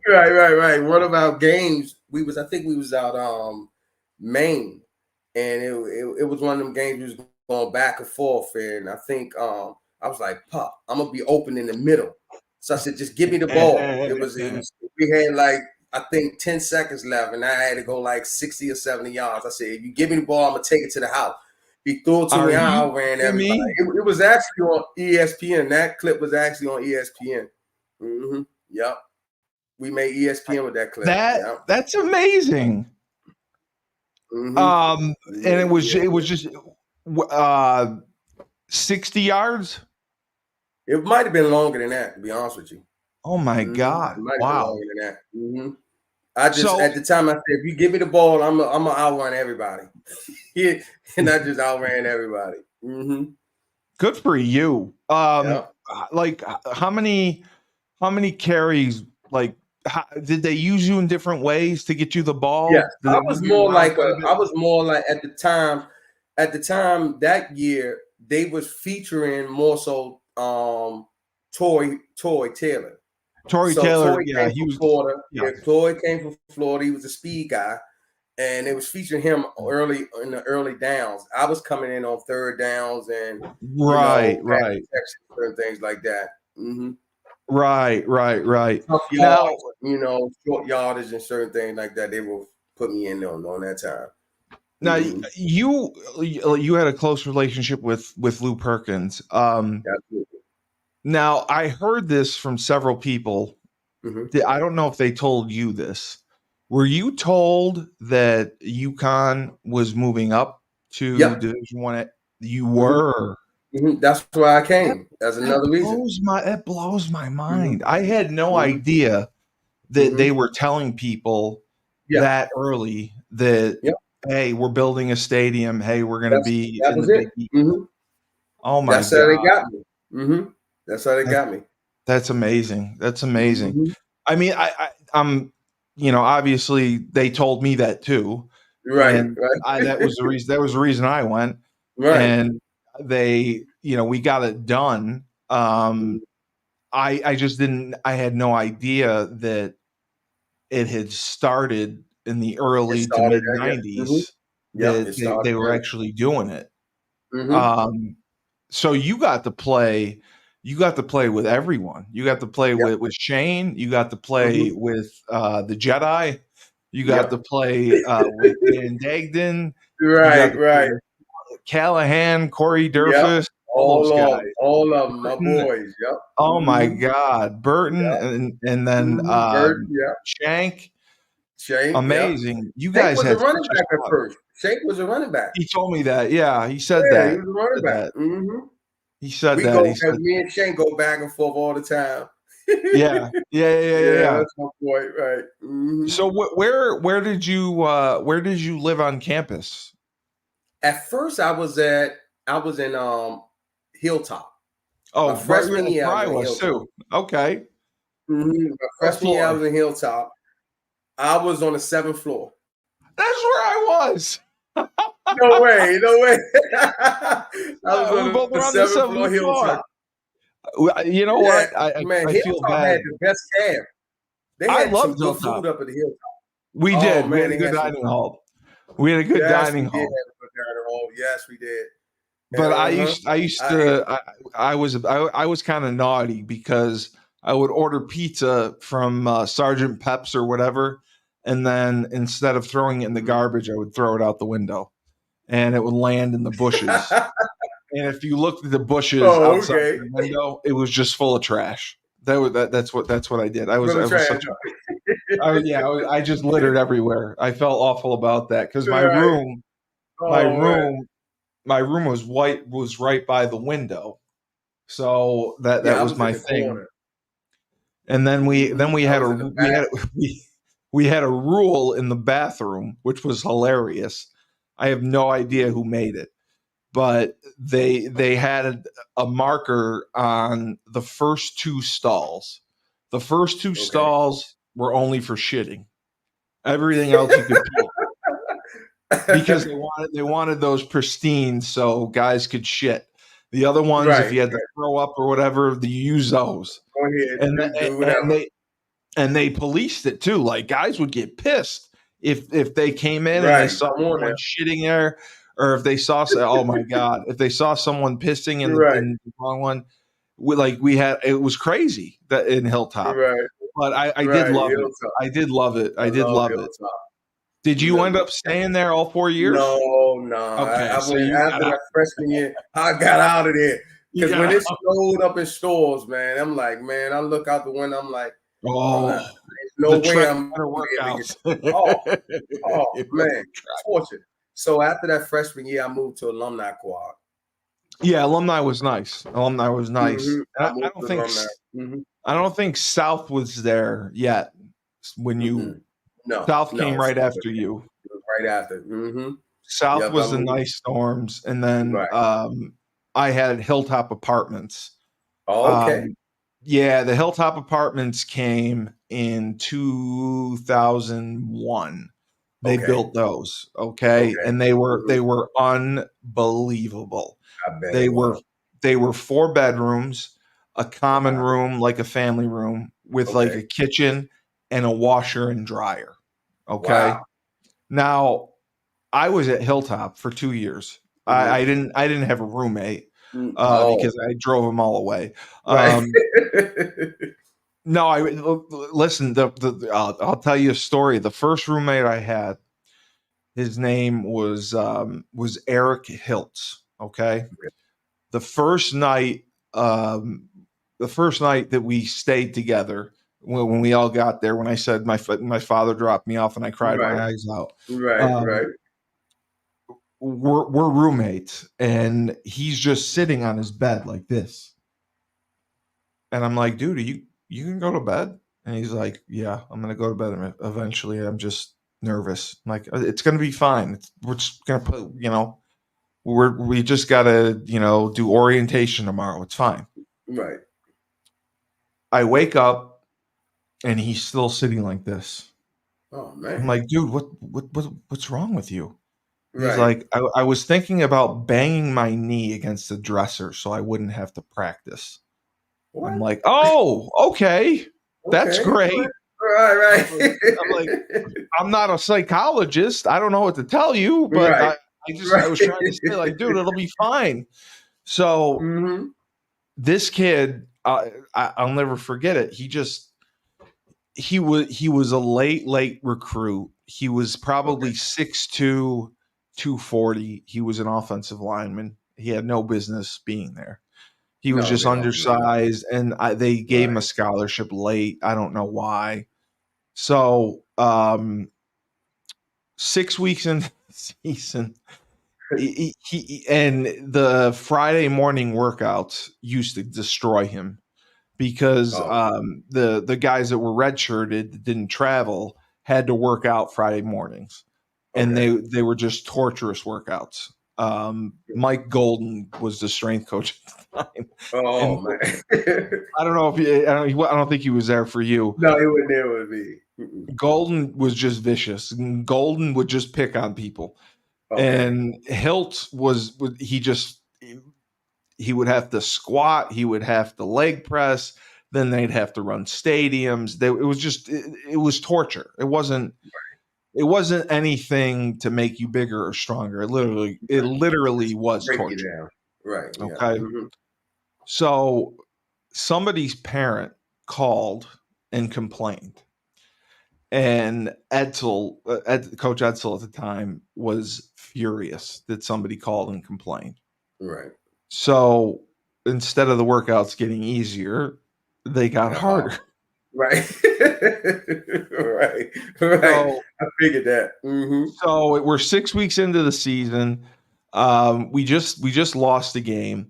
right. One of our games, I think we was out Maine. And it was one of them games we was going back and forth. And I think I was like, Pup, I'm gonna be open in the middle. So I said, just give me the ball. It was we had like I think 10 seconds left, and I had to go like 60 or 70 yards. I said, if you give me the ball, I'm gonna take it to the house. He threw it to Are me, I you outran kidding everybody. me? It was actually on ESPN. That clip was actually on ESPN. Yep. We made ESPN with that clip. Yep. That's amazing. And it was just 60 yards. It might have been longer than that, to be honest with you. Oh my It God! might have been Wow. longer than that. I just at the time I said, if you give me the ball, I'm gonna outrun everybody. Yeah, and I just outran everybody. Mm-hmm. Good for you. Yeah. Like how many carries? Like, did they use you in different ways to get you the ball? Yeah, Did I they was move you more around like quite a bit? I was more like at the time that year they was featuring more so Tory Taylor. Tory So Taylor, Tory yeah, came he from was. Florida. Yeah, Yeah, Floyd came from Florida. He was a speed guy, and it was featuring him early in the early downs. I was coming in on third downs and right, pass right, protection and things like that. Mm-hmm. right. Tough Now, yards, short yardage and certain things like that. They will put me in on that time. now Mm-hmm. you had a close relationship with Lou Perkins. Absolutely. Now I heard this from several people. Mm-hmm. I don't know if they told you this. Were you told that UConn was moving up to Yep. Division One? You Mm-hmm. were. Mm-hmm. That's why I That, came. That's another reason. that blows my Mm-hmm. mind. I had no Mm-hmm. idea that Mm-hmm. they were telling people Yeah. that early that, Yep. hey, we're building a stadium. Hey, we're going to be That in was the it. Big East. Mm-hmm. Oh my That's how they God. got me. Mm-hmm. That's how they That, got me. that's amazing. That's amazing. Mm-hmm. I mean, I'm, obviously they told me that too. Right. And Right. that was the reason, I went. Right. And they, we got it done. Mm-hmm. I just didn't, I had no idea that it had started in the It early to started mid that. Yeah. Mm-hmm. 90s Yep. that It started they were then. actually doing it. Mm-hmm. Um, so you got to play with everyone. You got to play Yep. with Shane. You got to play Mm-hmm. with the Jedi. You got to Yep. play with Dan Dagden. You got Right. to play Right. with Callahan, Corey Yep. Durfus, all those guys. All of them, my Burton, boys. Yep. oh my Mm-hmm. God, Burton, Yep. and then Mm-hmm. Bird. Yep. Shank. Shane. Yep. Amazing. You Shank guys was a had running such a back at squad. first. Shank was a running back. He told me that. Yeah, he said Yeah, he that. was a running Said back. that. Mm-hmm. He said We that. go He said, me and Shane go back and forth all the time. yeah, Yeah, yeah. that's my boy, right? Mm-hmm. So where did you live on campus? At first, I was in Hilltop. My Oh, right, freshman that's year, I where was I in was Hilltop. too. Okay. My What freshman year, I floor? was in Hilltop. I was on the 7th floor. That's where I was. No way, no way. I was We on both were the on the 7th floor 7th floor. Hilltop. You know Yeah, what? I man, I feel Hilltop had bad. the best cab. They I had some loved good food Hilltop. up at the Hilltop. We Oh did. We had man, a they good had some. dining hall. We had a good Yes, we dining did have hall. a good dining hall. Yes, we did. But Uh-huh. I used I ate. to I was kind of naughty because I would order pizza from Sergeant Pep's or whatever, and then instead of throwing it in the garbage, I would throw it out the window, and it would land in the bushes. And if you looked at the bushes Oh, outside okay. the window, it was just full of trash. That's what I did. Really I was trash. such I just littered everywhere. I felt awful about that because Right. my Oh man. room was right by the window, so that Yeah, I was was in my the thing. corner. And then we I had was a in the back. we had a rule in the bathroom, which was hilarious. I have no idea who made it, but they had a marker on the first two stalls. The first two Okay. stalls were only for shitting. Everything else you could pee because they wanted those pristine so guys could shit. The other ones, if Right. you had to throw up or whatever, you use those. Go ahead. And Do and whatever. they policed it too. Like guys would get pissed if they came in and they Right. saw Come on now. someone shitting there, or if they saw oh my God, if they saw someone pissing Right. in the wrong one, we had it was crazy that in Hilltop. Right. But I did Right. love it. Hilltop. I did love it. I I did love love it. Hilltop. Did you end No, up staying there all 4 years? no. Okay, I so went you got after out. that freshman year. I got out of there You because got when it out. snowed up in stores, man, I'm like, man, I look out the window. I'm like, I'm not. Oh, There's the no way track I'm better gonna work be able to get. out. Oh, oh It was man, torture. So after that freshman year, I moved to alumni quad. Yeah, alumni was nice. Alumni was nice. And I moved to alumni. I don't think South was there yet when you Mm-mm. No, South no. came right after you. It was right after. Mm-hmm. South Yep. was the nice storms, and then Right. I had Hilltop Apartments. Oh, okay. Yeah, the Hilltop Apartments came in 2001. They Okay. built those, okay, Okay. and they Mhm. were unbelievable. I bet They it were was. they were 4 bedrooms, a common Wow. room like a family room with like Okay. a kitchen and a washer and dryer. Okay. Wow. Now, I was at Hilltop for 2 years. Mhm. I didn't have a roommate Oh, because I drove them all away. right. No, I listen. I'll tell you a story. The first roommate I had, his name was Eric Hiltz. Okay, the first night, um, the first night that we stayed together, when we all got there, when I said my father dropped me off and I cried my Right. eyes out. Right. Um, Right. we're roommates, and he's just sitting on his bed like this, and I'm like, dude, you can go to bed? And he's like, yeah, I'm gonna go to bed eventually. I'm just nervous. I'm like, it's gonna be fine. We're just gonna put, we just gotta, do orientation tomorrow. It's fine. Right. I wake up and he's still sitting like this. Oh I'm man. like, dude, what's wrong with you? He's Right. like, I was thinking about banging my knee against the dresser so I wouldn't have to practice. I'm What? like, oh, okay, that's Okay. great. Right. I'm like, I'm not a psychologist. I don't know what to tell you, but Right. I Right. was trying to say, like, dude, it'll be fine. So Mm-hmm. this kid, I'll never forget it. He was a late recruit. He was Okay. probably 6'2", 240. He was an offensive lineman. He had no business being there. He was No, just they don't do that. undersized, and they gave him a Right. scholarship late. I don't know why. So 6 weeks into the season, and the Friday morning workouts used to destroy him because Oh, the guys that were redshirted that didn't travel had to work out Friday mornings, and okay. they were just torturous workouts. Mike Golden was the strength coach at the time, Oh and man. I don't know if I don't think he was there for you. No, it would never be. Mm-mm. Golden was just vicious. And Golden would just pick on people, Okay. and Hilt he would have to squat, he would have to leg press, then they'd have to run stadiums. It was torture. It wasn't anything to make you bigger or stronger. It literally was Break you torture. down. Right. Yeah. Okay. Mm-hmm. So somebody's parent called and complained. And Coach Edsel at the time was furious that somebody called and complained. Right. So instead of the workouts getting easier, they got Got hard. harder. Right. Right. Right. So I figured that. Mm-hmm. so we're 6 weeks into the season. We just lost the game.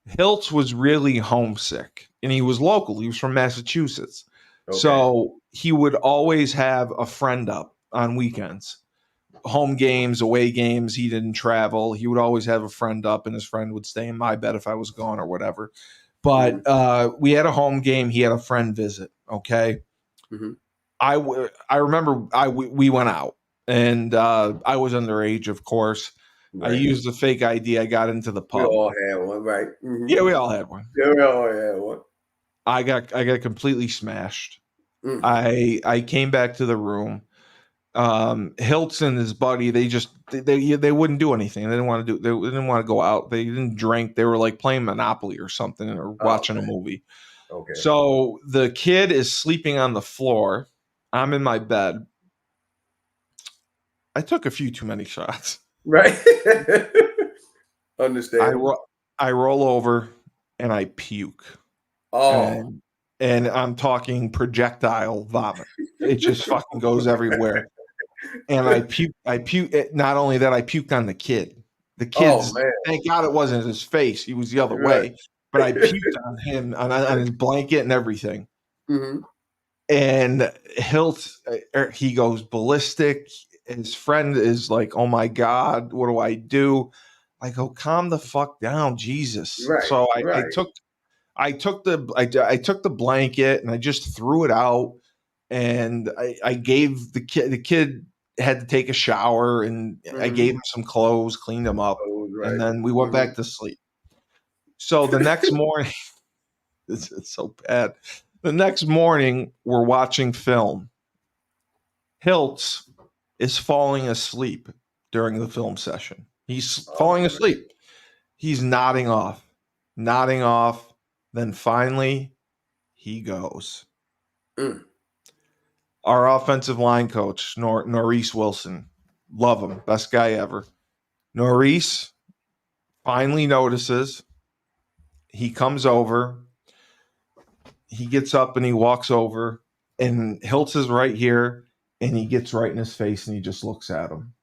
Hiltz was really homesick, and he was local. He was from Massachusetts, Okay. so he would always have a friend up on weekends. Home games, away games. He didn't travel. He would always have a friend up, and his friend would stay in my bed if I was gone or whatever. Mm-hmm. But we had a home game. He had a friend visit. Okay, Mm-hmm. I remember we went out, and I was underage, of course. I Right. used a fake ID. I got into the We pub. all had one, right? Mm-hmm. Yeah, we all had one. Yeah, we all had one. I got completely smashed. Mm. I came back to the room. Hiltz and his buddy, they wouldn't do anything. They didn't want to do. They didn't want to go out. They didn't drink. They were like playing Monopoly or something, or Oh watching a man. movie. Okay. So the kid is sleeping on the floor. I'm in my bed. I took a few too many shots. Right. I Understandable. ro- I roll over and I puke, Oh. and I'm talking projectile vomit. It just fucking goes everywhere. And I puke. Not only that, I puked on the kid. The Oh kid's, man. thank God it wasn't his face. He was the other Right. way. But I puked on him, on his blanket and everything. Mm-hmm. And Hilt, he goes ballistic. His friend is like, "Oh my God, what do I do?" I go, "Calm the fuck down, Jesus." Right, So right. I took the blanket and I just threw it out, and I gave the kid had to take a shower, and I Mm-hmm. gave him some clothes, cleened him up, Oh, and right. then we went Mm-hmm. back to sleep. So the next morning, it's so bad. The next morning, we're watching film. Hiltz is falling asleep during the film session. He's Oh, falling asleep. He's nodding off, nodding off. Then finally, he goes. mm. Our offensive line coach, Norris Wilson, love him, best guy ever. Norris finally notices. He comes over. He gets up and he walks over, and Hiltz is right here, and he gets right in his face and he just looks at him.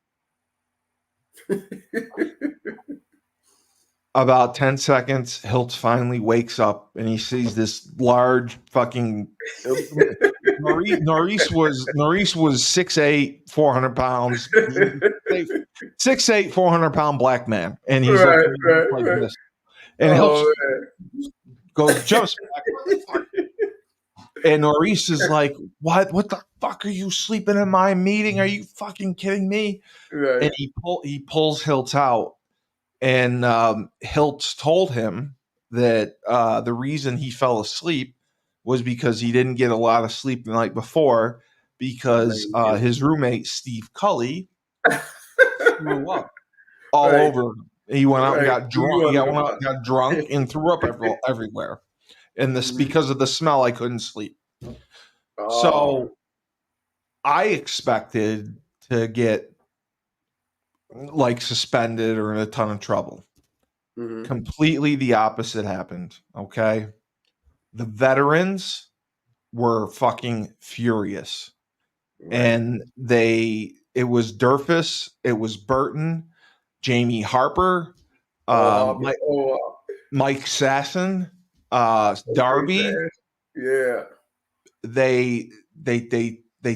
About 10 seconds, Hiltz finally wakes up and he sees this large fucking Norris was 6'8", 400 pounds. 6'8", 400-pound black man. And he's Right, looking at right, him like right. this. And Hiltz Oh, goes, jumps back. What the fuck? And Norris is like, what the fuck are you sleeping in my meeting? Are you fucking kidding me? man. Right. And he pulls Hiltz out. And Hiltz told him that the reason he fell asleep was because he didn't get a lot of sleep the night before, because his roommate, Steve Cully, threw up all Right, over him. He went out and right. got You drunk. He under the went out bus. and got drunk and threw up everywhere. And this, Mhm. because of the smell, I couldn't sleep. Oh, So I expected to get like suspended or in a ton of trouble. mm-hmm. Completely the opposite happened. Okay. The veterans were fucking furious. Right. And it was Durfus, it was Burton, Jamie Harper, Oh, Harper. Mike, Oh, Mike Sasson, okay, Darby. man. Yeah. They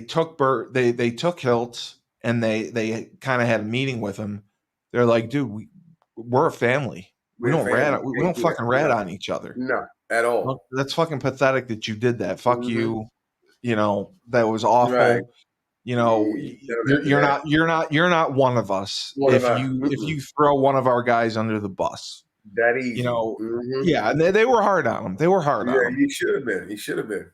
took they took Hiltz, and they kind of had a meeting with him. They're like, dude, we're a family. We We're don't family. we Can't don't do that. fucking rat No, on each other. no, at all. Well, that's fucking pathetic that you did that. Fuck Mm-hmm. you. You know, that was Right. awful. You know, You don't have to that. you're not one of us One of us. if you throw one of our guys under the bus. That You easy. know, Mm-hmm. yeah, and they were hard on him. They were hard on Yeah, him. you should have been. He should have been.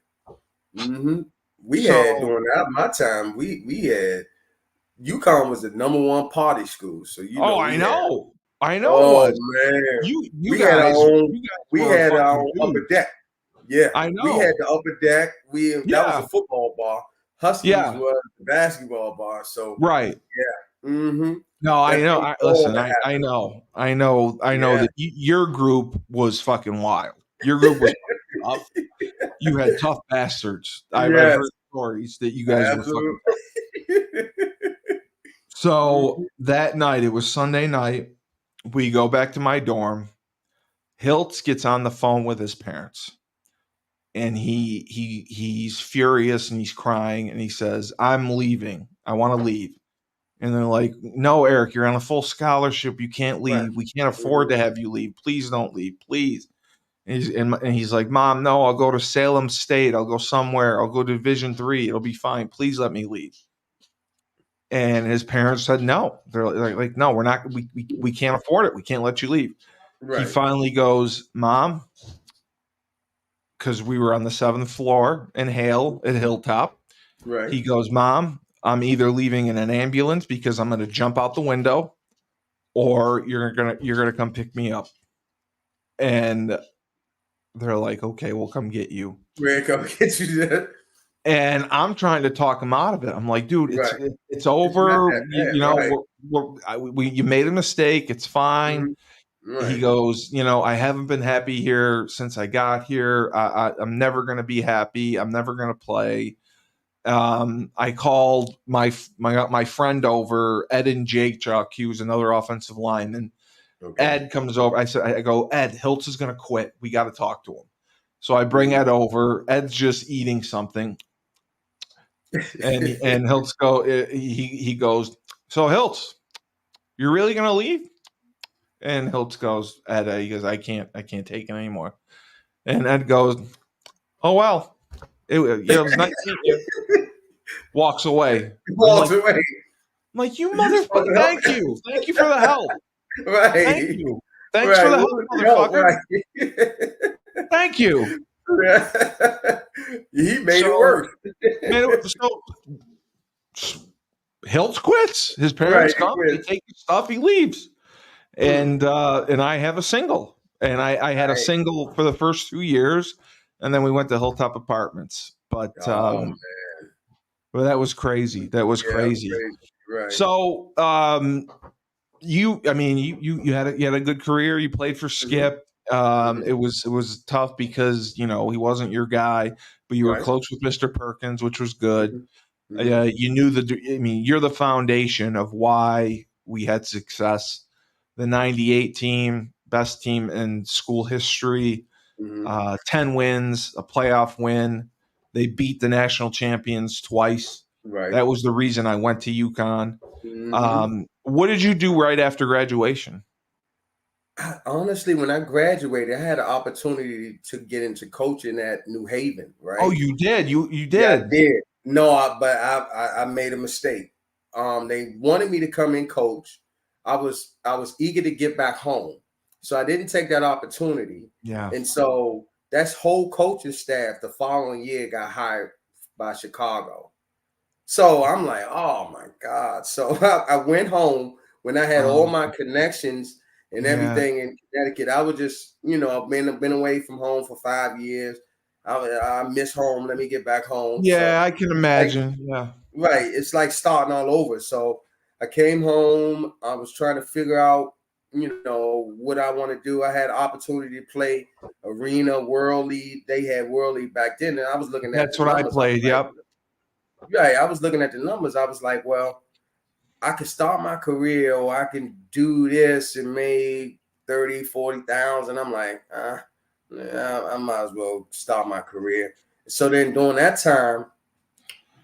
Mm-hmm. We had So, during my time, we had UConn was the #1 party school. So oh, we had I know it oh was. man. You We had our guys, own you guys we were had our fucking own upper dudes. deck. Yeah. I We had know. the upper deck. That was a Yeah, football bar. Huskies yeah, was the basketball bar. So right. yeah. Mm-hmm. No, I That know. thing all Listen, that I happened. know, I know Yeah. that your group was fucking wild. Your group was tough. You had tough bastards. I've Yes. heard stories that you guys were fucking tough. Absolutely. So Mhm. that night, it was Sunday night. We go back to my dorm. Hiltz gets on the phone with his parents, and he's furious and he's crying, and he says, "I'm leaving. I want to leave." And they're like, "No, Eric, you're on a full scholarship. You can't Right. leave. We can't afford Mhm. to have you leave. Please don't leave. Please." And he's like, "Mom, no, I'll go to Salem State. I'll go somewhere. I'll go to Division III. It'll be fine. Please let me leave." And his parents said no. They're like, "No, we're not. We can't afford it. We can't let you leave." He Right. finally goes, "Mom," because we were on the 7th floor in Hale at Hilltop. Right. He goes, "Mom, I'm either leaving in an ambulance because I'm going to jump out the window, or you're gonna come pick me up." And they're like, "Okay, we'll come get you." Red come get you that. And I'm trying to talk him out of it. I'm like, "Dude, Right. it's It's not over. that You know, bad. Right. you made a mistake. It's fine." Mhm. He Right. goes, "I haven't been happy here since I got here. I'm never going to be happy. I'm never going to play." I called my friend over, Ed and Jake Chuck. He was another offensive lineman. Okay. Ed comes over. I go, "Ed, Hiltz is going to quit. We got to talk to him." So I bring Ed over. Ed's just eating something. And he goes, so Hiltz, you're really gonna leave? And Hiltz goes, Ed, he goes, I can't take it anymore. And Ed goes, oh well, it was nice meeting you. Walks away. Walks away. I'm like, you motherfucker! Thank you for the help. Right. Thank you. Thanks for the help, motherfucker. Right. Thank you. He made it work. So Hiltz quits. His parents come, they take his stuff, he leaves. And I have a single. And I had a single for the first 2 years, and then we went to Hilltop Apartments. But man. Well, that was crazy. That was crazy. Right. So you had a good career. You played for Skip. It was tough because he wasn't your guy, but you were close with Mr. Perkins, which was good. You knew you're the foundation of why we had success. The '98 team, best team in school history, 10 wins, a playoff win. They beat the national champions twice. Right. That was the reason I went to UConn. What did you do right after graduation? Honestly, when I graduated, I had an opportunity to get into coaching at New Haven. Right. Oh, you did. You did. Yeah, I did. No, but I made a mistake. They wanted me to come in coach. I was eager to get back home, so I didn't take that opportunity. Yeah. And so that's whole coaching staff the following year got hired by Chicago. So I'm like, oh my God. So I went home when I had all my connections and everything in Connecticut. I was just, I've been away from home for 5 years. I miss home. Let me get back home. Yeah, so, I can imagine. Yeah. Right. It's like starting all over. So I came home. I was trying to figure out, what I want to do. I had opportunity to play Arena, World League. They had World League back then. And I was looking at that's what I played. Yep. Right. I was looking at the numbers. I was like, well, I could start my career or I can do this and make 30, 40,000. I'm like, I might as well start my career. So then during that time,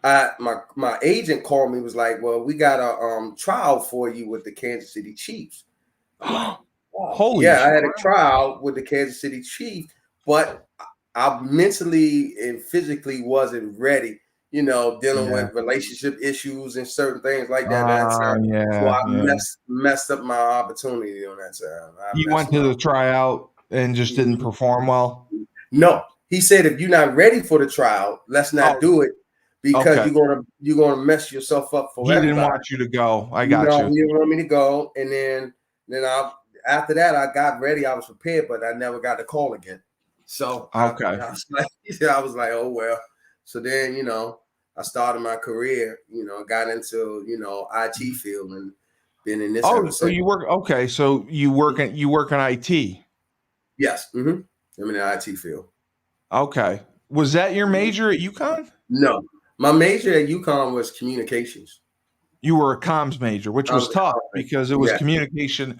my agent called me, was like, well, we got a trial for you with the Kansas City Chiefs. Holy shit. I had a trial with the Kansas City Chiefs, but I mentally and physically wasn't ready, dealing with relationship issues and certain things like that. So I messed up my opportunity on that time. You went to the tryout and just didn't perform well? No. He said, if you're not ready for the trial, let's not do it. Because you're gonna mess yourself up for everybody. He didn't want you to go. I got you. He didn't want me to go, and then after that I got ready. I was prepared, but I never got the call again. So I was like, oh well. So then I started my career. Got into IT field and been in this. Oh, so you work? Okay, so you work in IT. Yes. I'm in the IT field. Okay. Was that your major at UConn? No. My major at UConn was communications. You were a comms major, which was tough because it was communication.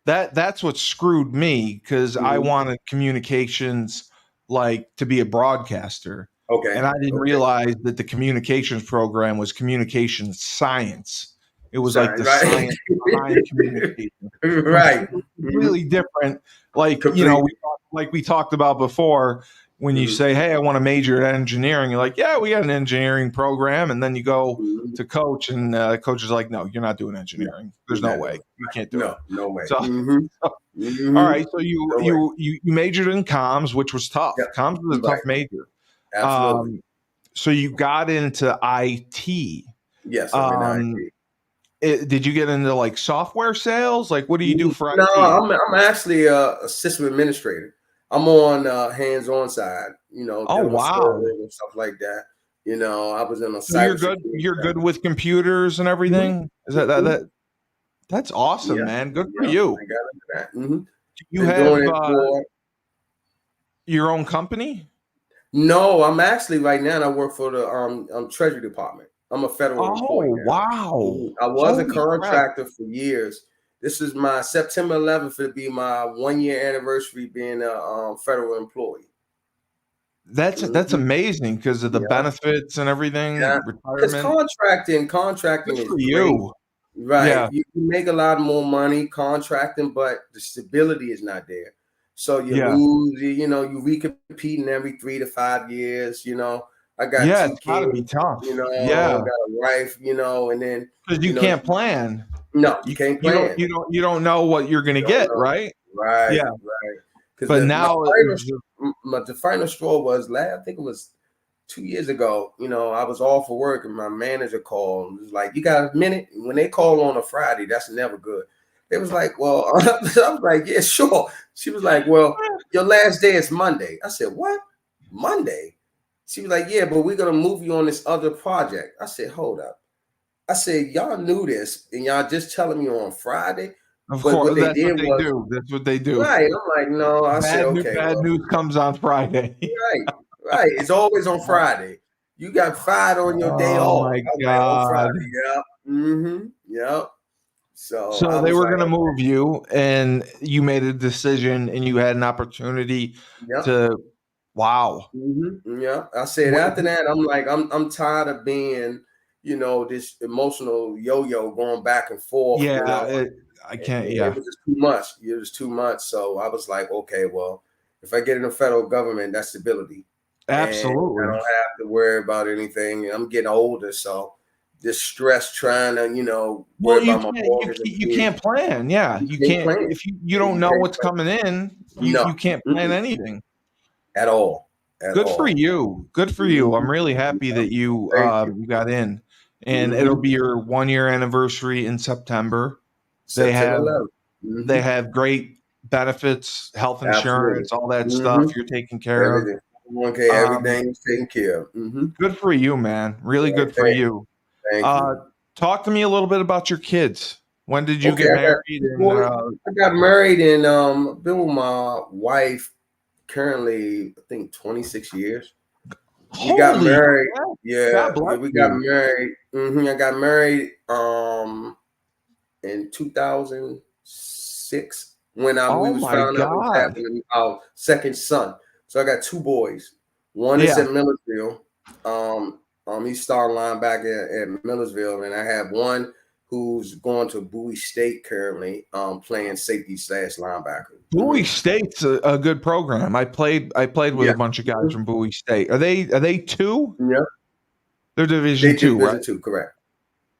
That's what screwed me because I wanted communications to be a broadcaster. Okay. And I didn't realize that the communications program was communications science. It was like the science behind communication. Right. Really different. We talked about before. When you say, hey, I want to major at engineering, you're like, yeah, we got an engineering program. And then you go to coach and coach is like, no, you're not doing engineering. There's no way. You can't do it. No way. So, all right. So you majored in comms, which was tough. Yep. Comms was a tough major. Absolutely. So you got into IT. Yes, I'm in IT. Did you get into software sales? What do you do for IT? No, I'm actually a system administrator. I'm on hands-on side, Oh wow, and stuff like that. I was in a. So you're good. You're good with computers and everything. Is that? That's awesome, man. Good for you. I got into that. Do you have your own company? No, I'm actually right now. I work for the Treasury Department. I'm a federal employee. Oh wow! I was a contractor for years. This is my September 11th. It'll be my 1 year anniversary being a federal employee. That's amazing because of the Yeah, benefits and everything, yeah. Because retirement. contracting Good is for great. you. Right. Yeah. You make a lot more money contracting, but the stability is not there. So you Yeah. lose, you recompeting every 3 to 5 years. I got Yeah. two It's got kids, to be tough. I Yeah. got a wife, and then, Because you you know, can't plan. no, you can't You don't plan. you don't know what you're gonna You don't get, know. right? Right, Yeah. right. Because But my now final, it's just, the final straw was I think it was 2 years ago. I was off for work and my manager called and was like, "You got a minute?" When they call on a Friday, that's never good. It was like, "Well," I was like, "Yeah, sure." She was like, "Well, your last day is Monday." I said, "What? Monday?" She was like, "Yeah, but we're gonna move you on this other project." I said, "Hold up." I said, "Y'all knew this and y'all just telling me on Friday." of But what course, they that's what did they was do. That's what they do. right. I'm like, no. I said, okay, Bad well, news comes on Friday. right, right. It's always on Friday. You got fired on your day Oh off. my I was like, on God. Friday. Yep. Mm-hmm. Yep. So So I they was were like, going to move you, and you made a decision, and you had an opportunity yep. to. Wow. Mm-hmm. Yeah. I said What, after that, I'm like, I'm tired of being, this emotional yo-yo going back and forth, yeah, I can't. It Yeah, was just too much. It was too much. So I was like, okay, well, if I get in the federal government, that's stability. And I don't absolutely. have to worry about anything. I'm getting older, so this stress trying to, Well, worry about my mortgage and you kids. can't plan. Yeah, You you can't can't plan. if you Yeah, don't you know can't what's plan. coming in. You No, can't plan mm-mm. anything. At all, at Good for all. you. Good for you. I'm Mhm. really happy Yeah, that you thank you. you got in, and it'll Hmm. be your 1 year anniversary in September. They September have 11th. they Hmm. have great benefits, health Absolutely. insurance, all that Hmm. stuff you're taken care of. Everything. 1K, Um, everything is taken care of. Hmm. good for you, man. Really Right, good for you. thank Uh, you. talk to me a little bit about your kids. When did you Okay, get I got married? two And boys. I got married and been with my wife currently, I think 26 years. We got holy married. crap! Yeah, God bless yeah, we got you. married. I got married in 2006 when we Oh was my found out we was God. having our second son. So I got two boys. One is Yeah. at Millersville. He's starting linebacker at Millersville, and I have one who's going to Bowie State currently, playing safety slash linebacker. Bowie State's a good program. I played with Yeah. a bunch of guys Mhm. from Bowie State. Are they two? Yeah. They're They Division do two, right? visit too, correct.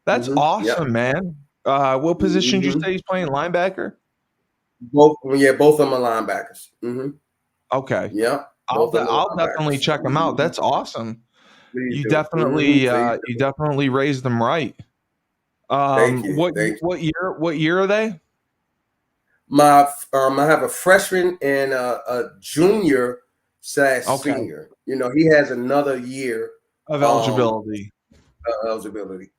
That's Yep. awesome, man. What position did you Hmm. say he's playing? Linebacker? Both of them are linebackers. Okay. Yep. Both of them I'll are definitely linebackers. check them out. That's awesome. Please do. Please You do. definitely raised them right. Thank you. What Thank you. what year are they? I have a freshman and a junior slash Okay. senior. He has another year Of um eligibility. eligibility.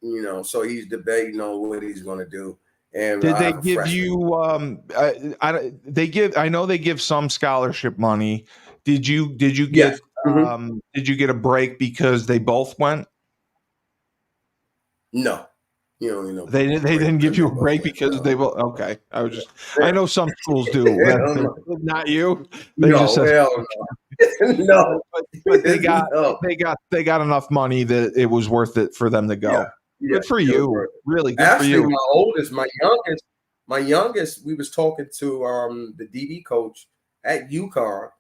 So he's debating on what he's going to do. And Did I they have a give freshman. you I know they give some scholarship money. Yes. Hmm. Did you get a break because they both went? No, you don't need no They break didn't give because you they a both break went. because No. they both okay. No. I know some schools do. Hell no. Not you. They just No. said Hell no. No. but they got No. they got enough money that it was worth it for them to Yeah. go. Yeah. Good for It was you. worth it. Really good for Actually, you. my youngest, we was talking to the DB coach at UConn,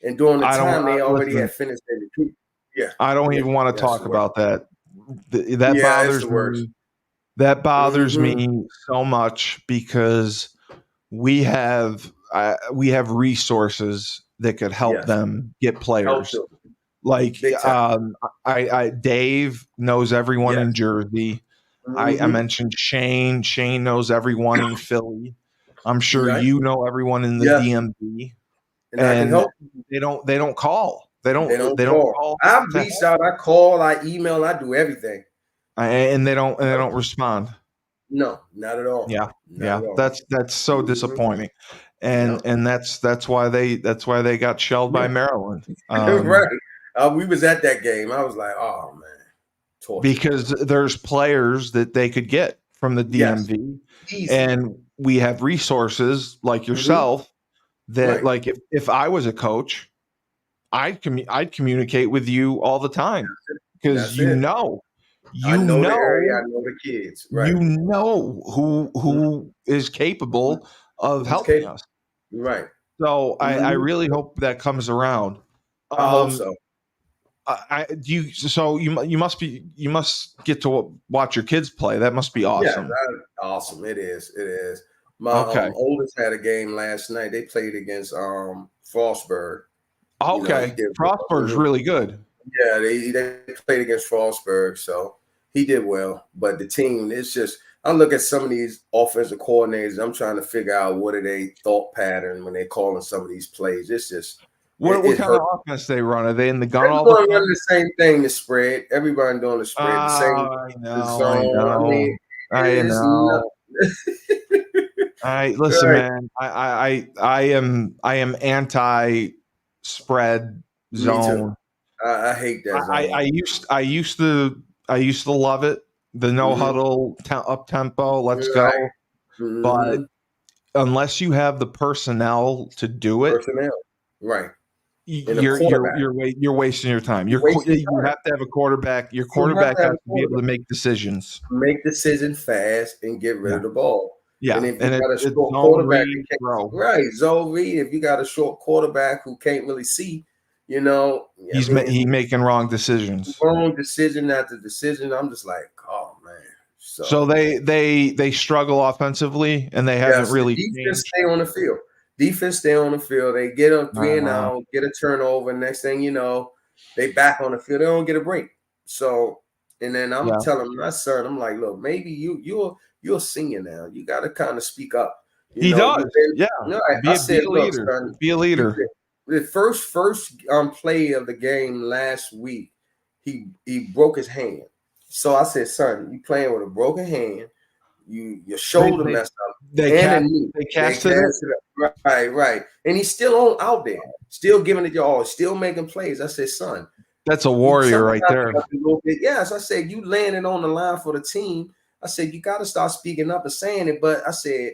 and during the I don't time they already listen. had finished their recruit. Yeah, I don't yeah, even want to yeah, it's the talk worst. about that. That Yeah, it's bothers the worst. me. That bothers Mm-hmm. me so much because we have resources that could help Yes, them get help players. them Like big time. Dave knows everyone Yes. in Jersey. I Mm-hmm. mentioned Shane. Shane knows everyone in Philly. I'm sure Right. you know everyone in the Yes, DMV. and I can And help. they don't call. They don't They don't call. call I to reached help. out. I call. I email. I do everything. And they Yep. don't respond. No, not at all. Yeah, Not at yeah, all. that's so Mm-hmm. disappointing, Yep. and that's why they got shelled by Yeah. Maryland, Right. We was at that game. I was like, oh man, torture. because there's players that they could get from the Yes, DMV, easy. and we have resources like Hmm. yourself that Right. like if I was a coach, I'd communicate with you all the time because That's it. I know the area. I know the kids. Right. you know who is capable of Who's helping capable? us. Right. So I Mhm. really hope that comes around. I hope so. You must get to watch your kids play. That must be Yeah, awesome. that's awesome. It is. It is. My Okay. oldest had a game last night. They played against Frostburg. You know, he Okay. did well. Frostburg's really good. Yeah, they played against Frostburg, so he did well. But the team, it's just I look at some of these offensive coordinators. I'm trying to figure out what are they thought pattern when they're calling some of these plays. It's just What it kind of hurts. offense they run? Are they in the gun all the Everybody time? running the same thing, the spread. Everybody doing the spread, the same I the know, I zone. I mean, know, I it's not know. I listen, right. man. I am anti spread Me too. zone. I hate that zone. I used to love it. The no Hmm. huddle up tempo, let's Right. go. But Hmm. unless you have the personnel to do it, Personnel. Right. And a you're quarterback. you're you're wasting your time. You're wasting You time. have to have a quarterback. Your You have quarterback to have has a to be able quarterback. to make decisions. Make decisions fast and get rid Yeah, of the ball. And yeah, if you and got a it's short zone quarterback read, that can't bro. right, Zoe Reed, if you got a short quarterback who can't really see, I mean, He making wrong decisions. wrong decision after decision. I'm just like, oh man. So So they struggle offensively, and they haven't yes, the really defense changed. stay on the field. Defense stay on the field. They get a three and Uh, out, get a turnover. Next thing you know, they back on the field. They don't get a break. So, and then I'm yeah, telling my son, I'm like, look, maybe you're a senior now. You got to kind of speak up. You he know, does. you've been. Yeah, No, I be said, a look, leader. son, Be a you leader. the first play of the game last week, he broke his hand. So I said, son, you playing with a broken hand. Your They shoulder they messed up they and a cast knee. they They casted it. cast it up. Right. And he's still on out there, still giving it y'all, still making plays. I said, son, That's a you warrior something right got to there. be up a little bit. Yes, I said, you landing on the line for the team. I said, you got to start speaking up and saying it. But I said,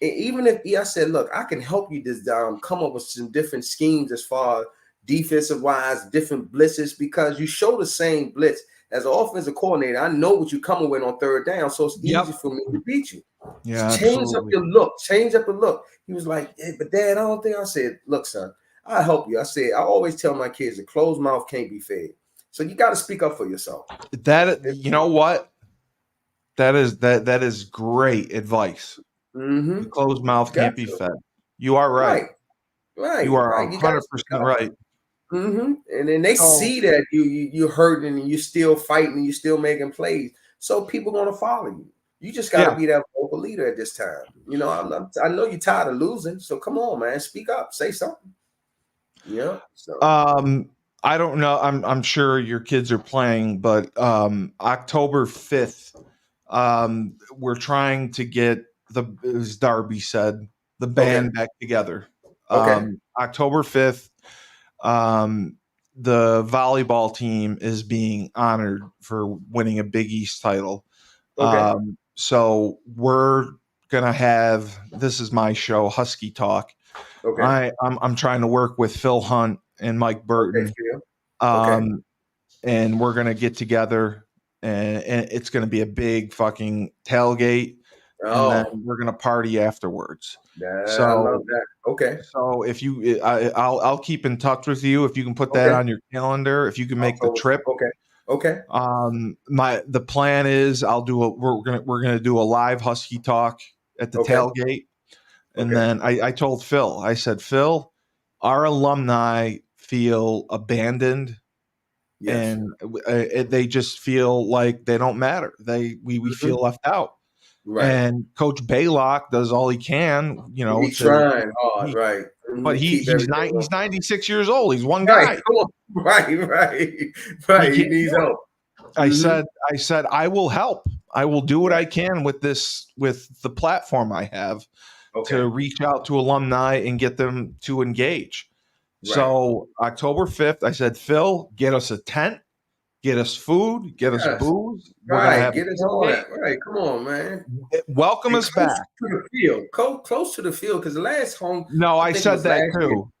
even if I said, look, I can help you this come up with some different schemes as far as defensive wise, different blitzes, because you show the same blitz as an offensive coordinator. I know what you're coming with on third down, so it's easy Yep. for me to beat you. Yeah, Change up absolutely. your look. Change up the look. He was like, hey, but Dad, I don't think. I said, look, son, I'll help you. I said, I always tell my kids a closed mouth can't be fed. So you got to speak up for yourself. That you know what? That is great advice. Mm-hmm. The closed You mouth got can't be to. fed. You are right. Right. You are Right. You got to speak 100% up. right. Mm-hmm. And then they So see that you're hurting and you're still fighting and you're still making plays. So people going to follow you. You just got to yeah. be that vocal leader at this time. You know, I know you're tired of losing. So come on, man. Speak up. Say something. Yeah. So. I don't know. I'm sure your kids are playing, but October 5th, we're trying to get as Darby said, the Okay. band back together. Okay. October 5th, the volleyball team is being honored for winning a Big East title. Okay. So we're gonna have, this is my show, Husky Talk. Okay. I'm trying to work with Phil Hunt and Mike Okay. Burton, Phil. Okay. um, and we're gonna get together, and it's gonna be a big fucking tailgate, and then Oh, we're gonna party afterwards. I love So that. Okay. if you, I'll keep in touch with you if you can put that Okay. on your calendar. If you can make the October. trip, Okay. Okay. the plan is we're gonna do a live Husky Talk at the Okay. tailgate. And Okay. then I told Phil, I said, Phil, our alumni feel abandoned, Yes. and they just feel like they don't matter. We Mm-hmm. feel left out. Right. And Coach Baylock does all he can, He's to trying hard, he, right? but To keep everything he's 96 years old. He's one right. guy. Come on. Right. He Right. He can't needs do it. help. I Mm-hmm. said, I will help. I will do what Right. I can with the platform I have Okay. to reach out to alumni and get them to engage. Right. So October 5th, I said, Phil, get us a tent, get us food, get us Yes. booze. We're gonna Right. have Get us a all tailgate. that. Right. Come on, man. Welcome And us close back. to the field. Close to the field because the last home, No, I I think it said was that last year. too.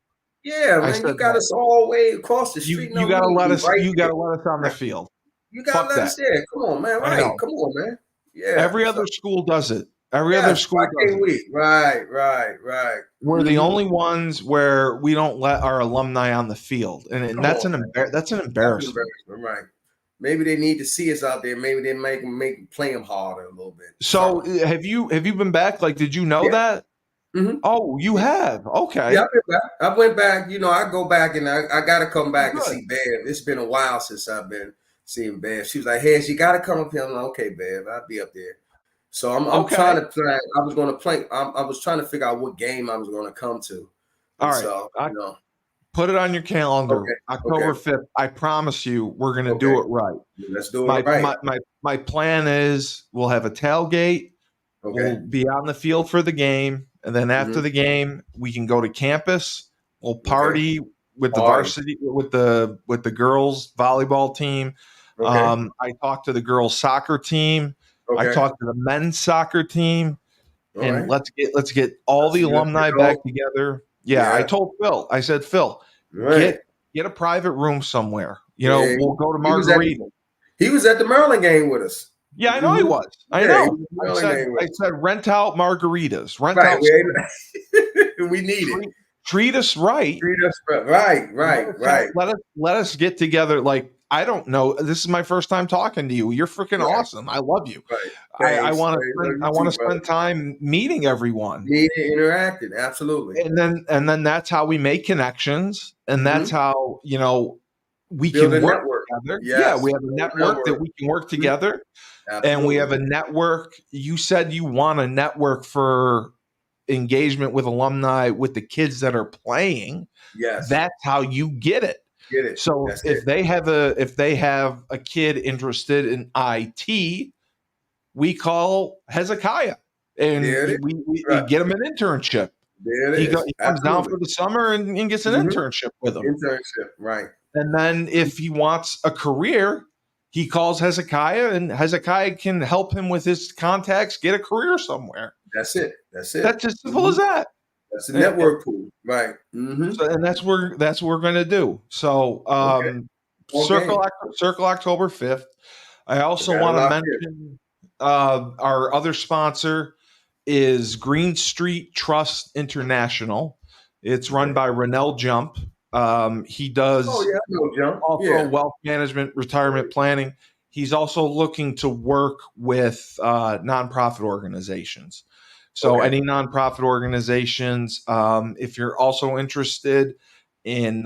Yeah, I man, said you got us all the way across the street. No, you we gotta need to let be us right you there. gotta let us on the Right. field. You gotta Fuck let us that. there. Come on, man. I Right. know. Come on, man. Yeah. Every So other school does it. Every other yes, why school does can't it. we? Right. We're the only ones where we don't let our alumni on the field, and Come that's on, an man. that's an That's an embarrassment. embarrassment, right? Maybe they need to see us out there. Maybe they make play them harder a little bit. So Something. have you been back? Like, did you know Yeah. that? Mm-hmm. Oh, you Yeah. have. Yeah, Okay. I went back. You know, I go back and I got to come back and Good. see Bev. It's been a while since I've been seeing Bev. She was like, "Hey, you got to come up here." I'm like, "Okay, Bev, I'll be up there." So I'm trying Okay. to plan. I was going to play. I was trying to figure out what game I was going to come to, All and right. so you know, Put it on your calendar. okay, October 5th. I promise you, we're gonna okay. do it right. Let's do My it right. my my my plan is we'll have a tailgate. Okay. We'll be on the field for the game, and then after Mm-hmm. the game, we can go to campus. We'll Okay. party with the Party. varsity with the girls volleyball team. Okay. I talked to the girls soccer team. I Okay. talked to the men's soccer team, All and right. let's get all the Let's alumni go. back together. Yeah, I Yeah. told Phil. I said, Phil, Right. get a private room somewhere. Yeah. We'll go to He was at Margarita. he was at the Maryland game with us. Yeah, I know he Mm-hmm. was. I Yeah, he know. was at the Maryland game with I us. said rent out margaritas, rent Right. out We need it. treat us right. Treat us right. Let us get together. Like, I don't know. This is my first time talking to you. You're freaking Right. awesome. I love you. Right. I Thanks. want Love to you too, brother. spend time meeting everyone. Need it interacting. Absolutely. And then that's how we make connections, and that's Mm-hmm. how we Build can a work network. together. Yeah, Yes. we have a Build a network that network. we can work Mhm. together, and we Absolutely. have a network. You said you want a network for engagement with alumni with the kids that are playing. Yes. That's how you get it. Get it. So That's it. if they have a kid interested in IT, we call Hezekiah, and There it is. we Right. get him an internship. There it is. He comes down Absolutely. for the summer and gets an Mm-hmm. internship with him. Internship. Right. And then if he wants a career, he calls Hezekiah, and Hezekiah can help him with his contacts get a career somewhere. That's it. That's it. That's as simple Mm-hmm. as that. That's a And, network pool. Right. Mm-hmm. and that's what we're going to do. So Okay. circle October 5th. I I also got it want to locked in. mention our other sponsor is Green Street Trust International. It's run by Rennell Jump. He does Oh yeah, I know, John. also Yeah. wealth management, retirement planning. He's also looking to work with nonprofit organizations. So Okay. any nonprofit organizations, if you're also interested in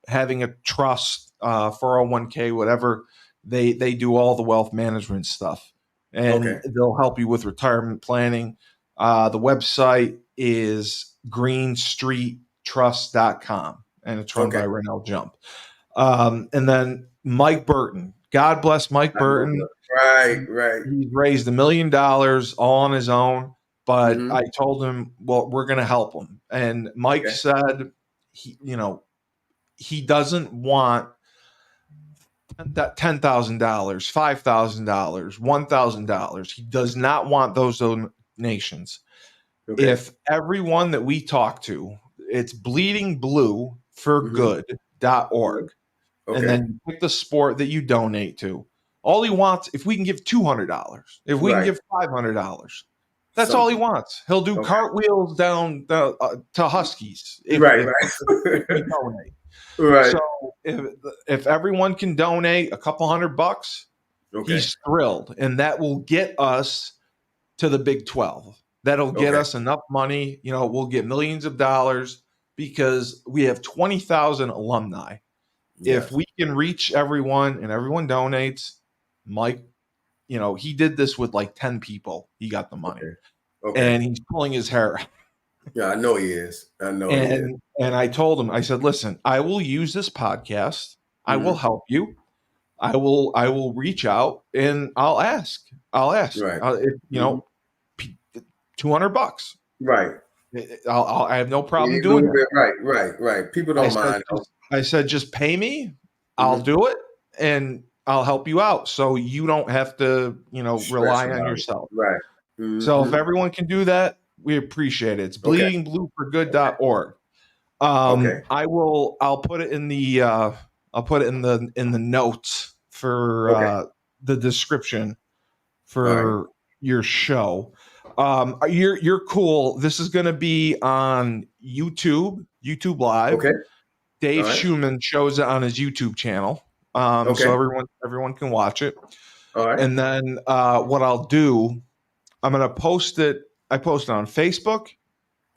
having a trust, 401k, whatever, they do all the wealth management stuff, and Okay. they'll help you with retirement planning. The website is greenstreettrust.com, and it's run by Okay. Rennell Jump. And then Mike Burton. God bless Mike I know. Burton. Right. He's raised $1 million all on his own, but Mm-hmm. I told him, well, we're going to help him. And Mike Okay. said, he doesn't want that $10,000, $5,000, $1,000. He does not want those donations. Okay. If everyone that we talk to, it's bleedingblueforgood.org. Okay. And then you pick the sport that you donate to. All he wants, if we can give $200, if we can Right. give $500, that's all he wants. He'll do cartwheels down to Huskies if Right. we donate. Right. So if everyone can donate a couple $100, Okay. he's thrilled, and that will get us to the Big 12. That'll get us enough money. We'll get millions of dollars because we have 20,000 alumni. Yes. If we can reach everyone and everyone donates, Mike, he did this with like 10 people. He got the money. Okay. And he's pulling his hair out. Yeah, I know he is. And I told him, I said, listen, I will use this podcast. I will help you. I will reach out and I'll ask. Right. $200. Right. I have no problem doing that. Right. People don't mind. I said, just pay me. I'll do it, and I'll help you out, so you don't have to, rely on yourself. Right. So if everyone can do that, we appreciate it. It's bleedingblueforgood.org. I'll put it in the notes for the description for your show. You're cool. This is going to be on YouTube Live. Okay. Dave Schuman shows it on his YouTube channel. So everyone can watch it. All right. And then what I'll do, I'm going to post it. I post it on Facebook,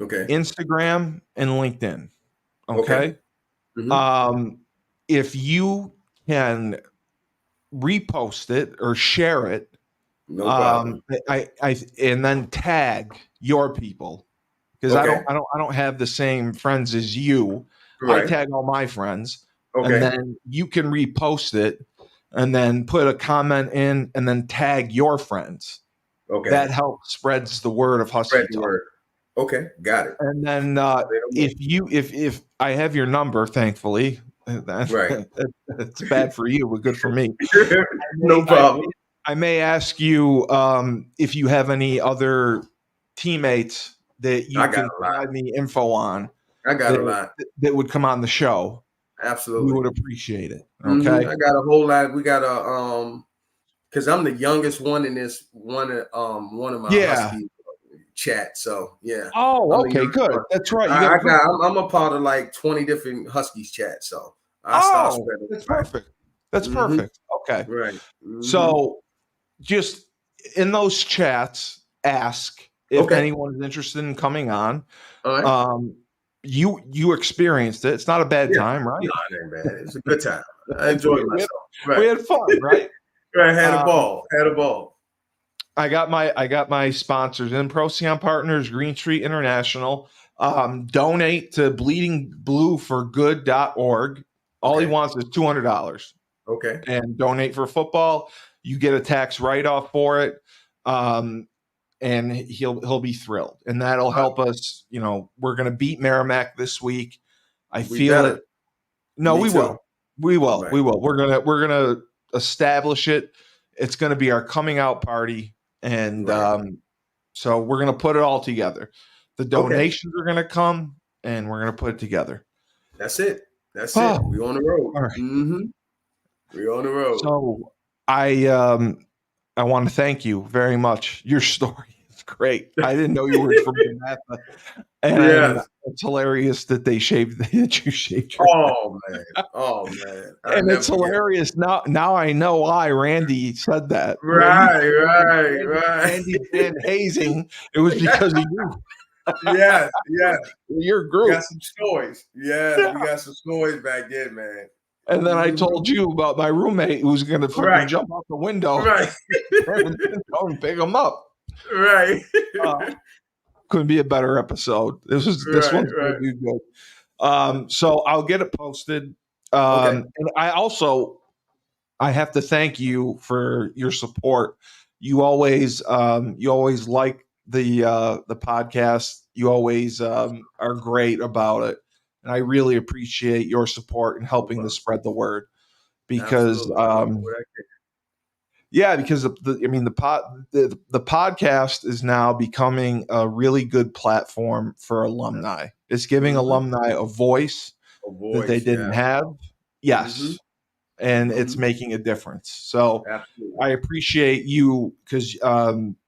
Instagram, and LinkedIn. Okay. Mm-hmm. If you can repost it or share it, no problem. I and then tag your people, because I don't have the same friends as you. I tag all my friends, and then you can repost it, and then put a comment in, and then tag your friends. That helps spreads the word of Husky Talk. Okay, got it. And then if I have your number, thankfully, it's bad for you, but good for me. No problem. I may ask you if you have any other teammates that you can provide me info on. I got a lot that would come on the show. Absolutely, we would appreciate it. Okay, I got a whole lot. We got a because I'm the youngest one in this one of my Husky chat. So yeah. Oh, okay, good. One. That's right. I'm a part of like 20 different Huskies chat. So I start spreading. That's perfect. That's perfect. Okay. Right. Mm-hmm. So just in those chats, ask if anyone is interested in coming on. All right. You experienced it. It's not a bad time, right? No, it ain't bad. It's a good time. I enjoyed myself. We had fun, right? Right. Had a ball. I got my sponsors in Parseghian Partners, Green Street International. Donate to bleedingblueforgood.org. All he wants is $200. Okay. And donate for football. You get a tax write-off for it. And he'll be thrilled. And that'll help us. You know, we're going to beat Merrimack this week. I feel it. No, we will. We will. Right. We will. We're gonna establish it. It's going to be our coming out party. And so we're going to put it all together. The donations are going to come, and we're going to put it together. That's it. That's it. We're on the road. All right. Mm-hmm. We're on the road. So I want to thank you very much. Your story is great. I didn't know you were from Napa. And it's hilarious that you shaved your head. Oh man. And it's hilarious. Now I know why Randy said that. Right. Randy and hazing. It was because of you. Yes. Your group. We got some stories. Yeah, we got some stories back then, man. And then I told you about my roommate who was going to fucking jump out the window and pick him up. Right. Couldn't be a better episode. This one's going to be good. So I'll get it posted. And I have to thank you for your support. You always like the podcast. You always are great about it. And I really appreciate your support in helping to spread the word, because because the podcast is now becoming a really good platform for alumni. It's giving alumni a voice that they didn't have. Yes. Mm-hmm. And it's making a difference. So I appreciate you, because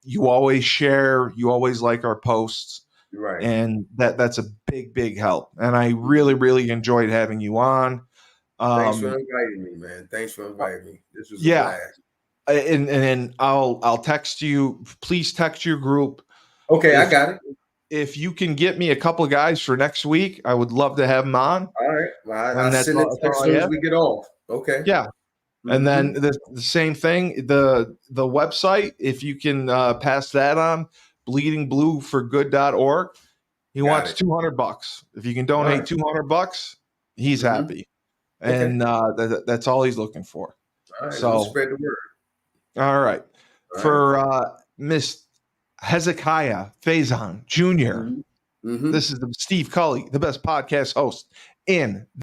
you always share, you always like our posts. Right. And that's a big help. And I really, really enjoyed having you on. Thanks for inviting me, man. Thanks for inviting me. This was a blast. And I'll text you. Please text your group. Okay, I got it. If you can get me a couple of guys for next week, I would love to have them on. All right. Well, I'll send it as soon as we get off. Okay. Yeah. Mm-hmm. And then the same thing, the website, if you can pass that on, bleedingblueforgood.org. He wants $200. If you can donate $200, he's happy. And that's all he's looking for. All right, so spread the word. All right. For Miss Hezekiah Faison Jr., this is Steve Cully, the best podcast host in